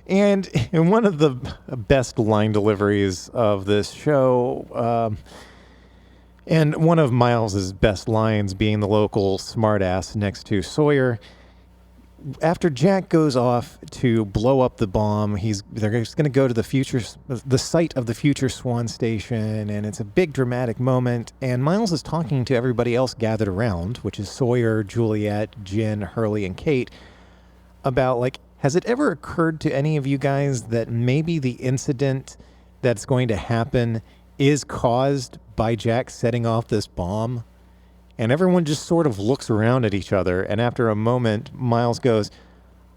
And in one of the best line deliveries of this show, and one of Miles's best lines being the local smartass next to Sawyer, after Jack goes off to blow up the bomb, they're just going to go to the site of the future Swan Station, and it's a big dramatic moment. And Miles is talking to everybody else gathered around, which is Sawyer, Juliet, Jen, Hurley, and Kate, about has it ever occurred to any of you guys that maybe the incident that's going to happen is caused by Jack setting off this bomb? And everyone just sort of looks around at each other. And after a moment, Miles goes,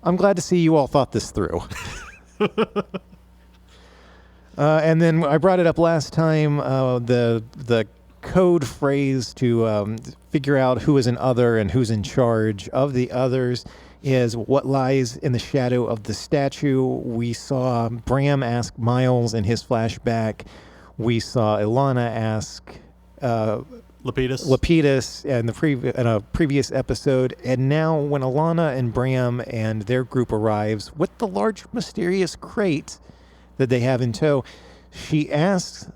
I'm glad to see you all thought this through. And then I brought it up last time, the code phrase to figure out who is an other and who's in charge of the others is what lies in the shadow of the statue. We saw Bram ask Miles in his flashback. We saw Ilana ask Lapidus in a previous episode. And now when Ilana and Bram and their group arrives with the large mysterious crate that they have in tow, she asks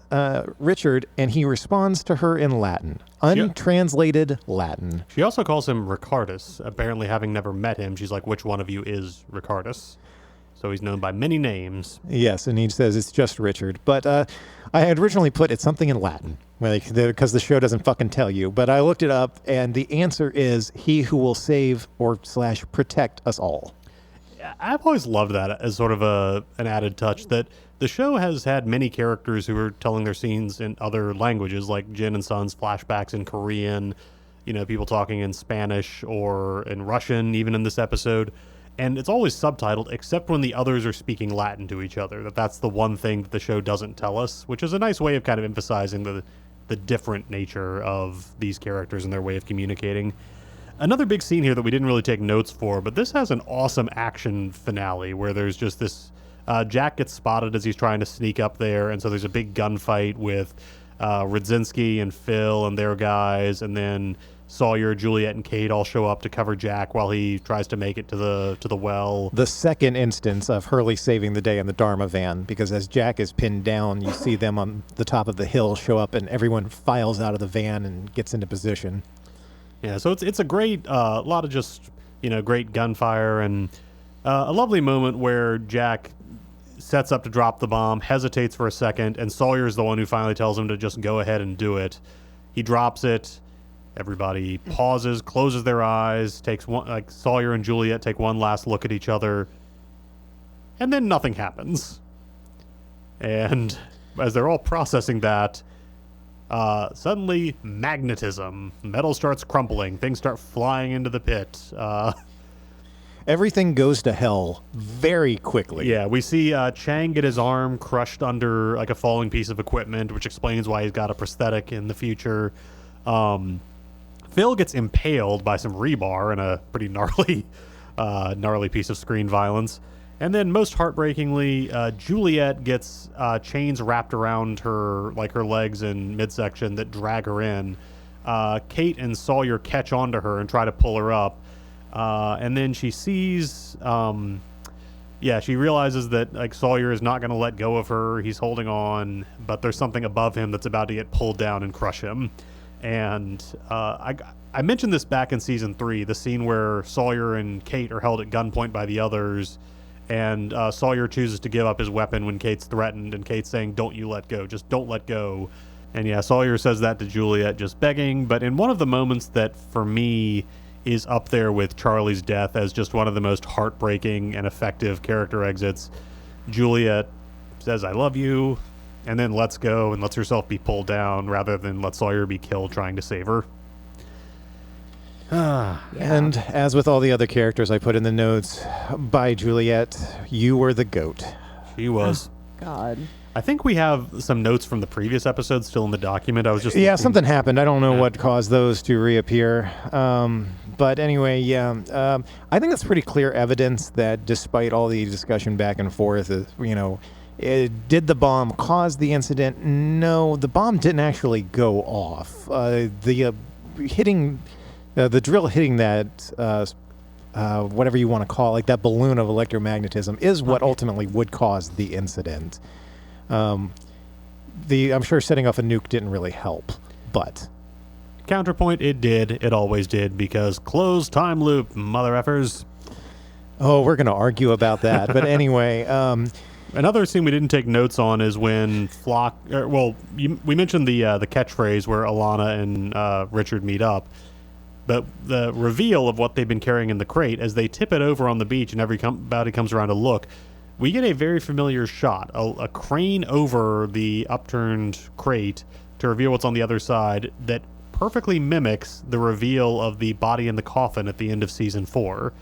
Richard, and he responds to her in Latin. Untranslated Latin. She also calls him Ricardus. Apparently, having never met him, she's like, which one of you is Ricardus? So he's known by many names. Yes, and he says it's just Richard. But I had originally put it's something in Latin, because the show doesn't fucking tell you. But I looked it up, and the answer is he who will save or / protect us all. I've always loved that as sort of an added touch, that the show has had many characters who are telling their scenes in other languages, like Jin and Sun's flashbacks in Korean, people talking in Spanish or in Russian, even in this episode. And it's always subtitled, except when the others are speaking Latin to each other. That's the one thing that the show doesn't tell us, which is a nice way of kind of emphasizing the different nature of these characters and their way of communicating. Another big scene here that we didn't really take notes for, but this has an awesome action finale where there's just this... Jack gets spotted as he's trying to sneak up there, and so there's a big gunfight with Radzinski and Phil and their guys, and then Sawyer, Juliet, and Kate all show up to cover Jack while he tries to make it to the well. The second instance of Hurley saving the day in the Dharma van, because as Jack is pinned down, you see them on the top of the hill show up, and everyone files out of the van and gets into position. Yeah, so it's a great, lot of just, great gunfire, and a lovely moment where Jack sets up to drop the bomb, hesitates for a second, and Sawyer's the one who finally tells him to just go ahead and do it. He drops it, Everybody pauses, closes their eyes, takes one, like Sawyer and Juliet take one last look at each other, and then nothing happens. And as they're all processing that, suddenly magnetism. Metal starts crumpling. Things start flying into the pit. Everything goes to hell very quickly. Yeah, we see Chang get his arm crushed under like a falling piece of equipment, which explains why he's got a prosthetic in the future. Phil gets impaled by some rebar in a pretty gnarly piece of screen violence. And then most heartbreakingly, Juliet gets chains wrapped around her, like her legs and midsection that drag her in. Kate and Sawyer catch onto her and try to pull her up. And then she sees, she realizes that like Sawyer is not going to let go of her. He's holding on, but there's something above him that's about to get pulled down and crush him. And I mentioned this back in season 3, the scene where Sawyer and Kate are held at gunpoint by the others, and Sawyer chooses to give up his weapon when Kate's threatened, and Kate's saying, "Don't you let go, just don't let go." And yeah, Sawyer says that to Juliet, just begging. But in one of the moments that for me is up there with Charlie's death as just one of the most heartbreaking and effective character exits, Juliet says, "I love you," and then lets go and lets herself be pulled down rather than let Sawyer be killed trying to save her. And as with all the other characters I put in the notes, by Juliet, you were the GOAT. She was. God. I think we have some notes from the previous episode still in the document. I was just looking. Something happened. I don't know what caused those to reappear. But anyway, I think that's pretty clear evidence that despite all the discussion back and forth, did the bomb cause the incident? No, the bomb didn't actually go off. The drill hitting that, whatever you want to call it, like that balloon of electromagnetism, is what ultimately would cause the incident. I'm sure setting off a nuke didn't really help, but... Counterpoint, it did. It always did, because closed time loop, mother effers. Oh, we're going to argue about that. But anyway... Another scene we didn't take notes on is when Flock... we mentioned the catchphrase where Alana and Richard meet up. But the reveal of what they've been carrying in the crate, as they tip it over on the beach and everybody comes around to look, we get a very familiar shot, a crane over the upturned crate to reveal what's on the other side that perfectly mimics the reveal of the body in the coffin at the end of season 4.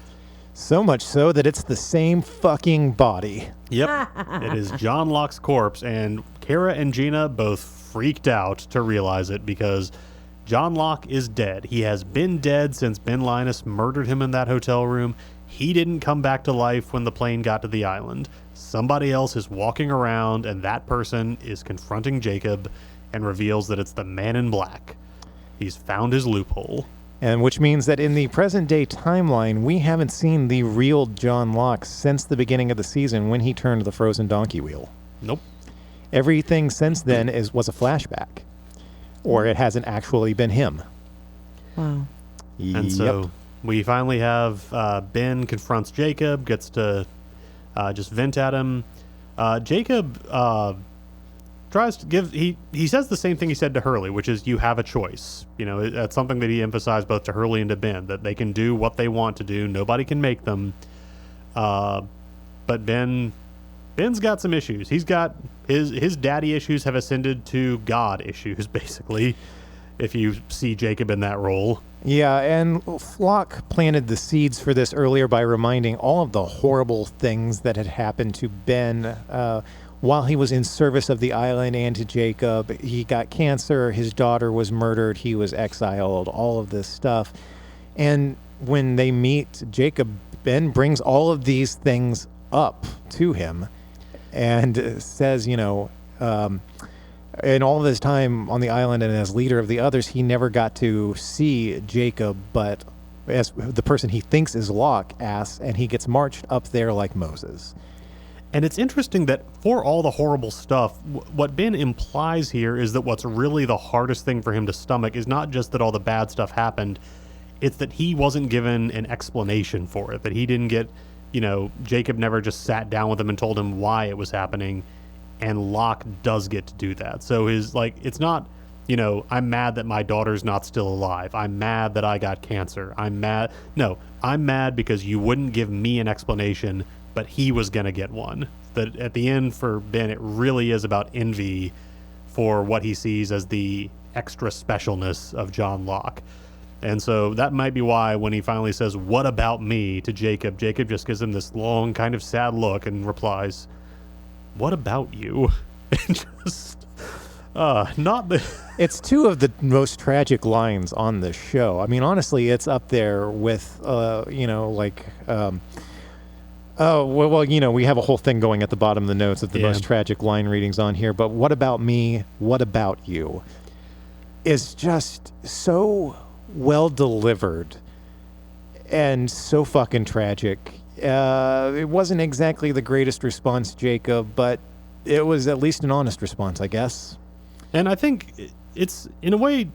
So much so that it's the same fucking body. Yep. It is John Locke's corpse, and Cara and Gina both freaked out to realize it because John Locke is dead. He has been dead since Ben Linus murdered him in that hotel room. He didn't come back to life when the plane got to the island. Somebody else is walking around, and that person is confronting Jacob and reveals that it's the Man in Black. He's found his loophole. And which means that in the present day timeline, we haven't seen the real John Locke since the beginning of the season when he turned the frozen donkey wheel. Nope. Everything since then was a flashback. Or it hasn't actually been him. Wow. And so we finally have Ben confronts Jacob, gets to just vent at him. Jacob tries to give... He says the same thing he said to Hurley, which is you have a choice. That's something that he emphasized both to Hurley and to Ben, that they can do what they want to do. Nobody can make them. But Ben's got some issues. He's got... His daddy issues have ascended to God issues, basically, if you see Jacob in that role. Yeah, and Flock planted the seeds for this earlier by reminding all of the horrible things that had happened to Ben while he was in service of the island and to Jacob. He got cancer, his daughter was murdered, he was exiled, all of this stuff. And when they meet Jacob, Ben brings all of these things up to him and says, in all of his time on the island and as leader of the others, he never got to see Jacob, but as the person he thinks is Locke asks, and he gets marched up there like Moses. And it's interesting that for all the horrible stuff, what Ben implies here is that what's really the hardest thing for him to stomach is not just that all the bad stuff happened, it's that he wasn't given an explanation for it, that he didn't get... Jacob never just sat down with him and told him why it was happening, and Locke does get to do that. So it's not you know, I'm mad that my daughter's not still alive. I'm mad that I got cancer. I'm mad. No, I'm mad because you wouldn't give me an explanation, but he was going to get one. That at the end for Ben, it really is about envy for what he sees as the extra specialness of John Locke. And so that might be why when he finally says, "What about me?" to Jacob, Jacob just gives him this long kind of sad look and replies, "What about you?" And just, not the... It's two of the most tragic lines on the show. I mean, honestly, it's up there with, you know, like, well, you know, we have a whole thing going at the bottom of the notes of the most tragic line readings on here. But "What about me? What about you?" is just so well delivered and so fucking tragic. It wasn't exactly the greatest response, Jacob, but it was at least an honest response, I guess. And I think it's, in a way,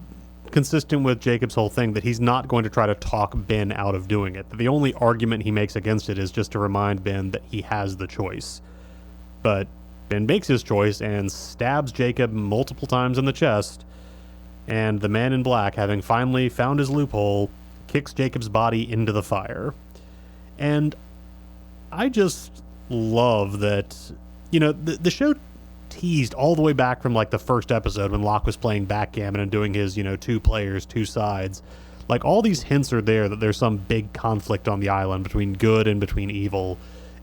consistent with Jacob's whole thing that he's not going to try to talk Ben out of doing it. The only argument he makes against it is just to remind Ben that he has the choice. But Ben makes his choice and stabs Jacob multiple times in the chest, and the man in black, having finally found his loophole, kicks Jacob's body into the fire. And I just love that, you know, the show teased all the way back from like the first episode when Locke was playing backgammon and doing his, you know, 2 players, 2 sides. Like, all these hints are there that there's some big conflict on the island between good and between evil.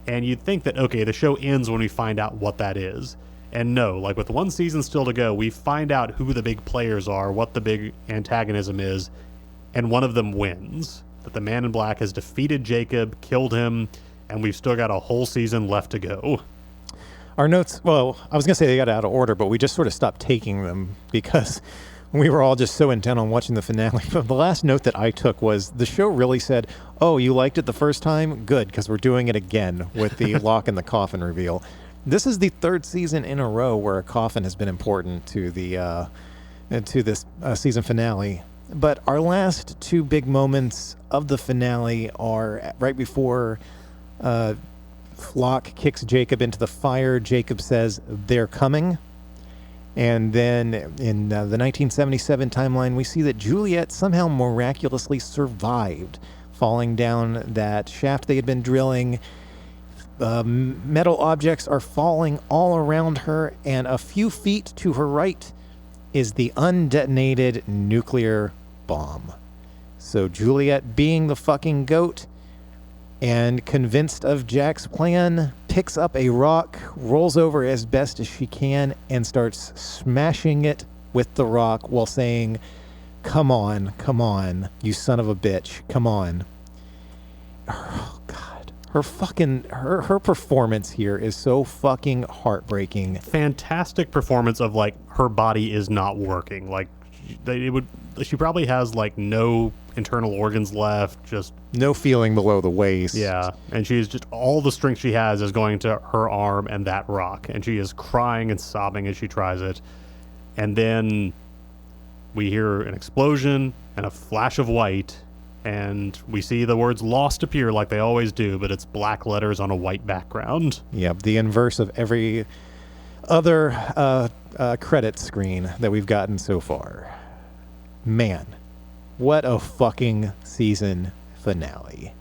And you'd think that, okay, the show ends when we find out what that is. And no, like, with 1 season still to go, we find out who the big players are, what the big antagonism is, and one of them wins. That the man in black has defeated Jacob, killed him, and we've still got a whole season left to go. Our notes, well, I was going to say they got out of order, but we just sort of stopped taking them because we were all just so intent on watching the finale. But the last note that I took was the show really said, "Oh, you liked it the first time? Good, because we're doing it again with the lock in the coffin reveal." This is the 3rd season in a row where a coffin has been important to the to this season finale. But our last 2 big moments of the finale are right before Locke kicks Jacob into the fire. Jacob says, "They're coming." And then in the 1977 timeline, we see that Juliet somehow miraculously survived falling down that shaft they had been drilling. Metal objects are falling all around her, and a few feet to her right is the undetonated nuclear bomb. So Juliet, being the fucking goat and convinced of Jack's plan, picks up a rock, rolls over as best as she can, and starts smashing it with the rock while saying, come on, you son of a bitch, come on." Oh, God. Her performance here is so fucking heartbreaking. Fantastic performance of, like, her body is not working. Like, she probably has, like, no internal organs left, just no feeling below the waist. Yeah, and she's just, all the strength she has is going to her arm and that rock, and she is crying and sobbing as she tries it. And then we hear an explosion and a flash of white, and we see the words "lost" appear like they always do, but it's black letters on a white background. Yep, the inverse of every other credit screen that we've gotten so far. Man, what a fucking season finale.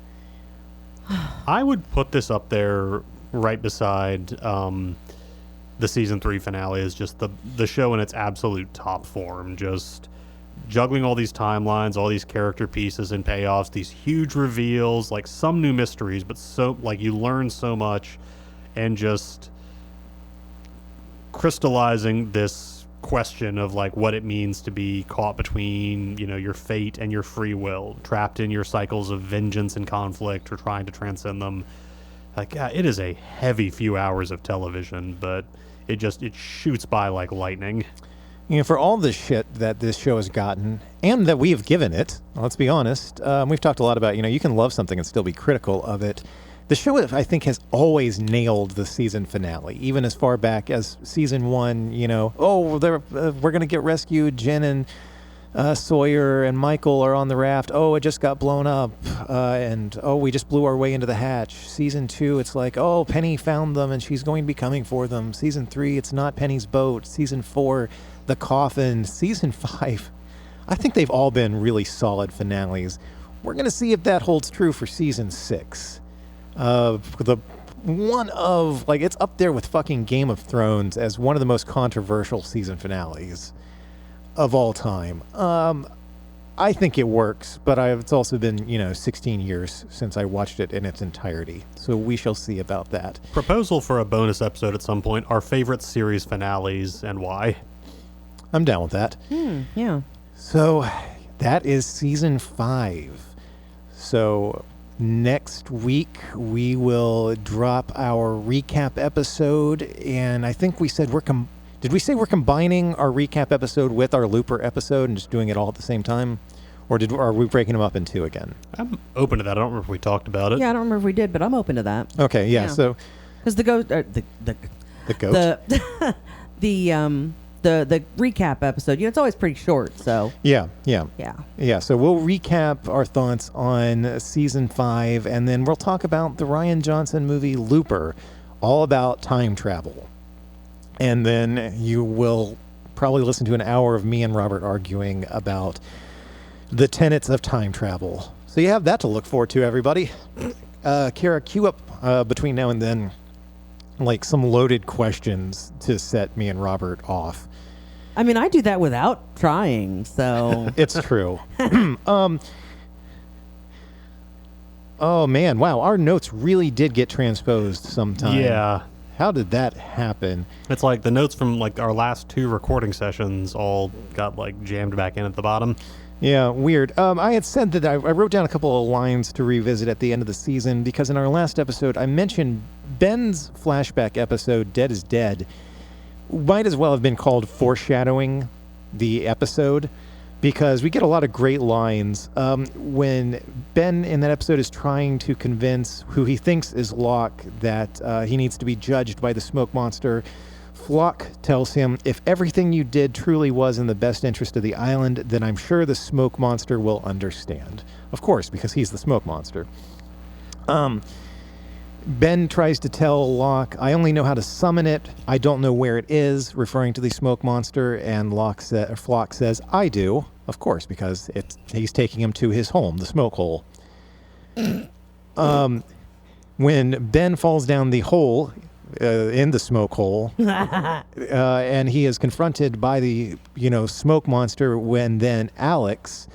I would put this up there right beside the season 3 finale is just the show in its absolute top form. Just juggling all these timelines, all these character pieces and payoffs, these huge reveals, like some new mysteries, but so, like, you learn so much, and just crystallizing this question of, like, what it means to be caught between, you know, your fate and your free will, trapped in your cycles of vengeance and conflict, or trying to transcend them. Like, it is a heavy few hours of television, but it shoots by like lightning. You know, for all the shit that this show has gotten, and that we have given it, let's be honest, we've talked a lot about, you know, you can love something and still be critical of it. The show, I think, has always nailed the season finale, even as far back as season 1, you know, we're going to get rescued. Jen and Sawyer and Michael are on the raft. Oh, it just got blown up. And, oh, we just blew our way into the hatch. Season 2, it's like, oh, Penny found them and she's going to be coming for them. Season 3, it's not Penny's boat. Season 4, the coffin. Season 5, I think they've all been really solid finales. We're going to see if that holds true for Season 6. It's up there with fucking Game of Thrones as one of the most controversial season finales of all time. I think it works, but it's also been, 16 years since I watched it in its entirety. So we shall see about that. Proposal for a bonus episode at some point. Our favorite series finales and why. I'm down with that. Yeah. So that is season 5. So next week we will drop our recap episode, and I think we said did we say we're combining our recap episode with our Looper episode and just doing it all at the same time? Or are we breaking them up in 2 again? I'm open to that. I don't remember if we talked about it. Yeah, I don't remember if we did, but I'm open to that. Okay, yeah. So because the goat, the goat, the recap episode, it's always pretty short. So yeah. So we'll recap our thoughts on season 5, and then we'll talk about the Rian Johnson movie Looper, all about time travel. And then you will probably listen to an hour of me and Robert arguing about the tenets of time travel. So you have that to look forward to, everybody. Cara, queue up between now and then some loaded questions to set me and Robert off. I mean, I do that without trying, so... It's true. Oh, man. Wow. Our notes really did get transposed sometime. Yeah. How did that happen? It's like the notes from our last 2 recording sessions all got jammed back in at the bottom. Yeah, weird. I had said that I wrote down a couple of lines to revisit at the end of the season because in our last episode I mentioned Ben's flashback episode, Dead is Dead, might as well have been called Foreshadowing the Episode, because we get a lot of great lines when Ben in that episode is trying to convince who he thinks is Locke that he needs to be judged by the smoke monster. Flock tells him, if everything you did truly was in the best interest of the island, then I'm sure the smoke monster will understand. Of course, because he's the smoke monster. Ben tries to tell Locke, I only know how to summon it. I don't know where it is, referring to the smoke monster. And Flock says, I do. Of course, because he's taking him to his home, the smoke hole. When Ben falls down the hole, in the smoke hole, and he is confronted by the, smoke monster, when then Alex...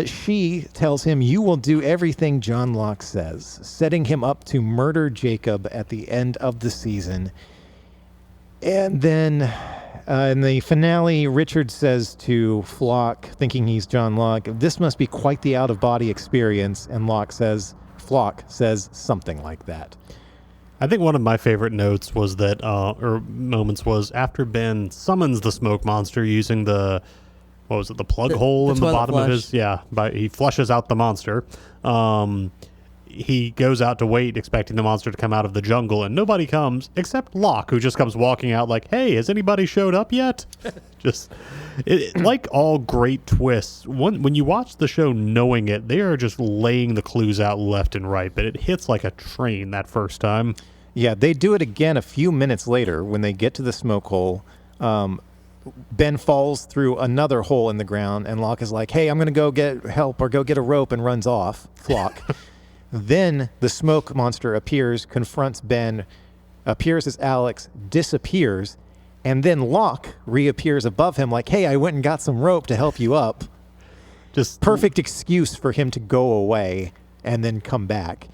she tells him, you will do everything John Locke says, setting him up to murder Jacob at the end of the season. And then in the finale, Richard says to Flock, thinking he's John Locke, this must be quite the out-of-body experience. And Flock says something like that. I think one of my favorite notes was that, or moments was after Ben summons the smoke monster using the... What was it? The plug hole in the bottom of his... Yeah, he flushes out the monster. He goes out to wait, expecting the monster to come out of the jungle, and nobody comes except Locke, who just comes walking out like, hey, has anybody showed up yet? Like all great twists, when you watch the show knowing it, they are just laying the clues out left and right, but it hits like a train that first time. Yeah, they do it again a few minutes later when they get to the smoke hole. Ben falls through another hole in the ground, and Locke is like, hey, I'm going to go get help or go get a rope, and runs off. Flock. Then the smoke monster appears, confronts Ben, appears as Alex, disappears, and then Locke reappears above him like, hey, I went and got some rope to help you up. Just perfect excuse for him to go away and then come back.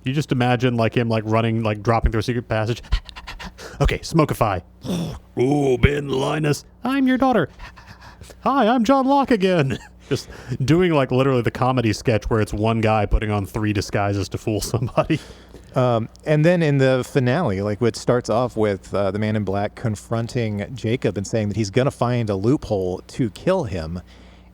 You just imagine him running, dropping through a secret passage. Okay, Smokeify. Oh, Ben Linus, I'm your daughter. Hi, I'm John Locke again. Just doing literally the comedy sketch where it's one guy putting on 3 disguises to fool somebody. And then in the finale, it starts off with the Man in Black confronting Jacob and saying that he's going to find a loophole to kill him.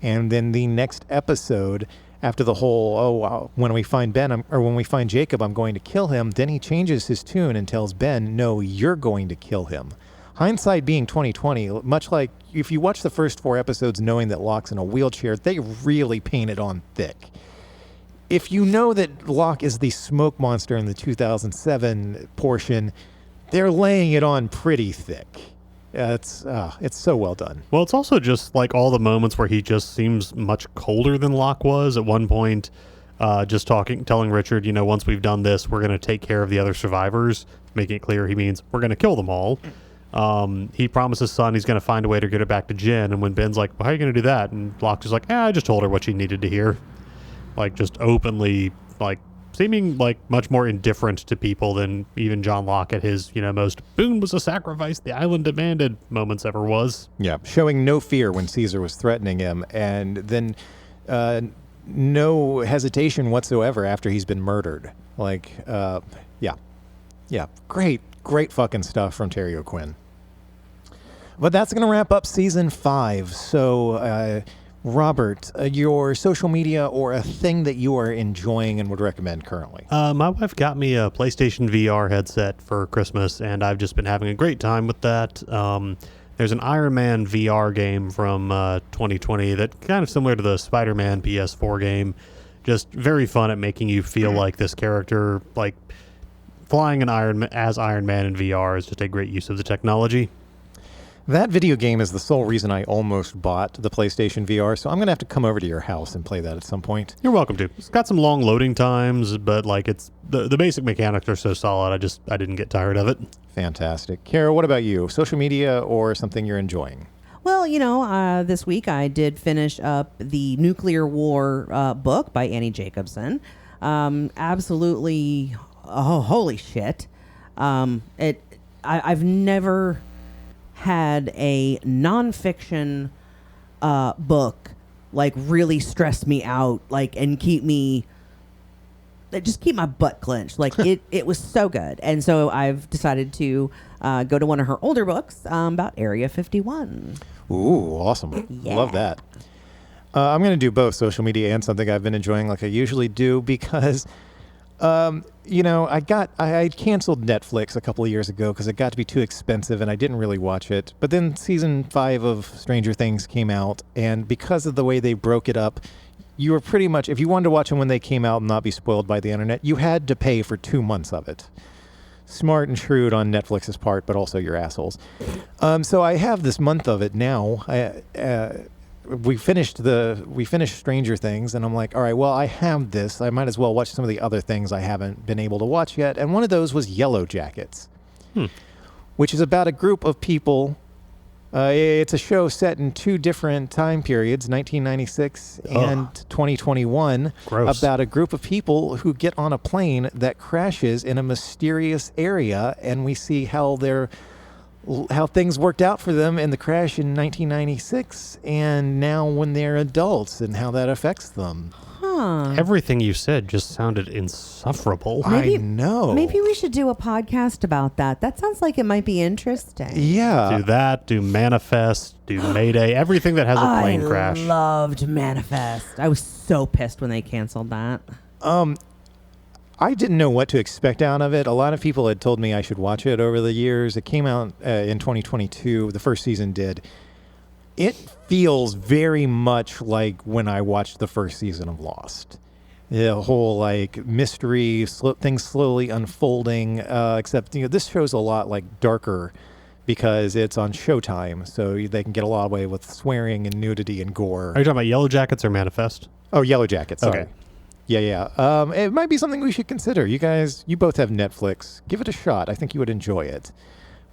And then the next episode, after the whole, when we find when we find Jacob, I'm going to kill him. Then he changes his tune and tells Ben, no, you're going to kill him. hindsight being 2020, much like if you watch the first 4 episodes knowing that Locke's in a wheelchair, they really paint it on thick. If you know that Locke is the smoke monster in the 2007 portion, they're laying it on pretty thick. It's so well done. Well, it's also just like all the moments where he just seems much colder than Locke was. At one point, just telling Richard, once we've done this, we're going to take care of the other survivors, making it clear he means we're going to kill them all. He promises son he's going to find a way to get her back to Jen. And when Ben's like, well, how are you going to do that? And Locke's just like, I just told her what she needed to hear. Like, just openly, like, seeming like much more indifferent to people than even John Locke at his, most Boone was a sacrifice the island demanded moments ever was. Yeah, showing no fear when Caesar was threatening him, and then no hesitation whatsoever after he's been murdered. Like, yeah, great fucking stuff from Terry O'Quinn. But that's going to wrap up season 5. So, Robert, your social media or a thing that you are enjoying and would recommend currently? My wife got me a PlayStation VR headset for Christmas, and I've just been having a great time with that. There's an Iron Man VR game from 2020 that kind of similar to the Spider-Man PS4 game. Just very fun at making you feel like this character, like flying as Iron Man in VR is just a great use of the technology. That video game is the sole reason I almost bought the PlayStation VR, so I'm going to have to come over to your house and play that at some point. You're welcome to. It's got some long loading times, but like it's the basic mechanics are so solid, I didn't get tired of it. Fantastic. Cara, what about you? Social media or something you're enjoying? Well, this week I did finish up the Nuclear War book by Annie Jacobson. Absolutely, holy shit. I've never had a nonfiction book like really stress me out, like, and keep my butt clenched. Like it was so good. And so I've decided to go to one of her older books about Area 51. Ooh, awesome. Yeah. Love that. I'm going to do both social media and something I've been enjoying like I usually do because, I canceled Netflix a couple of years ago because it got to be too expensive and I didn't really watch it. But then season 5 of Stranger Things came out, and because of the way they broke it up, you were pretty much, if you wanted to watch them when they came out and not be spoiled by the internet, you had to pay for 2 months of it. Smart and shrewd on Netflix's part, but also your assholes. So I have this month of it now. We finished Stranger Things, and I'm like, all right, well, I have this. I might as well watch some of the other things I haven't been able to watch yet. And one of those was Yellow Jackets, which is about a group of people. It's a show set in 2 different time periods, 1996 and 2021, Gross. About a group of people who get on a plane that crashes in a mysterious area, and we see how things worked out for them in the crash in 1996 and now when they're adults and how that affects them. Everything you said just sounded insufferable. I know. Maybe we should do a podcast about that. That sounds like it might be interesting. Yeah. Do that, do Manifest, do Mayday, everything that has a plane crash. I loved Manifest. I was so pissed when they canceled that. I didn't know what to expect out of it. A lot of people had told me I should watch it over the years. It came out in 2022. The first season did. It feels very much like when I watched the first season of Lost. The whole mystery, things slowly unfolding, except this show's a lot darker because it's on Showtime, so they can get a lot away with swearing and nudity and gore. Are you talking about Yellow Jackets or Manifest? Oh, Yellow Jackets. Sorry. Okay. Yeah. It might be something we should consider. You both have Netflix. Give it a shot. I think you would enjoy it.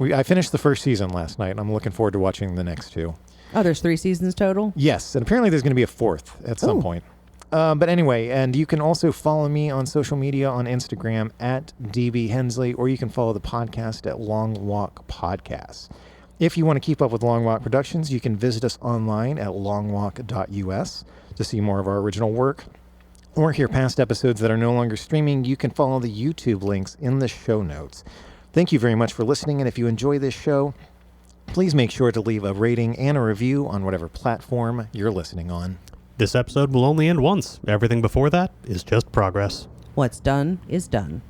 I finished the first season last night, and I'm looking forward to watching the next 2. Oh, there's 3 seasons total? Yes, and apparently there's going to be a 4th at some point. But anyway, and you can also follow me on social media on Instagram at DB Hensley, or you can follow the podcast at Long Walk Podcasts. If you want to keep up with Long Walk Productions, you can visit us online at longwalk.us to see more of our original work. Or hear past episodes that are no longer streaming. You can follow the YouTube links in the show notes. Thank you very much for listening, and if you enjoy this show, please make sure to leave a rating and a review on whatever platform you're listening on. This episode will only end once. Everything before that is just progress. What's done is done.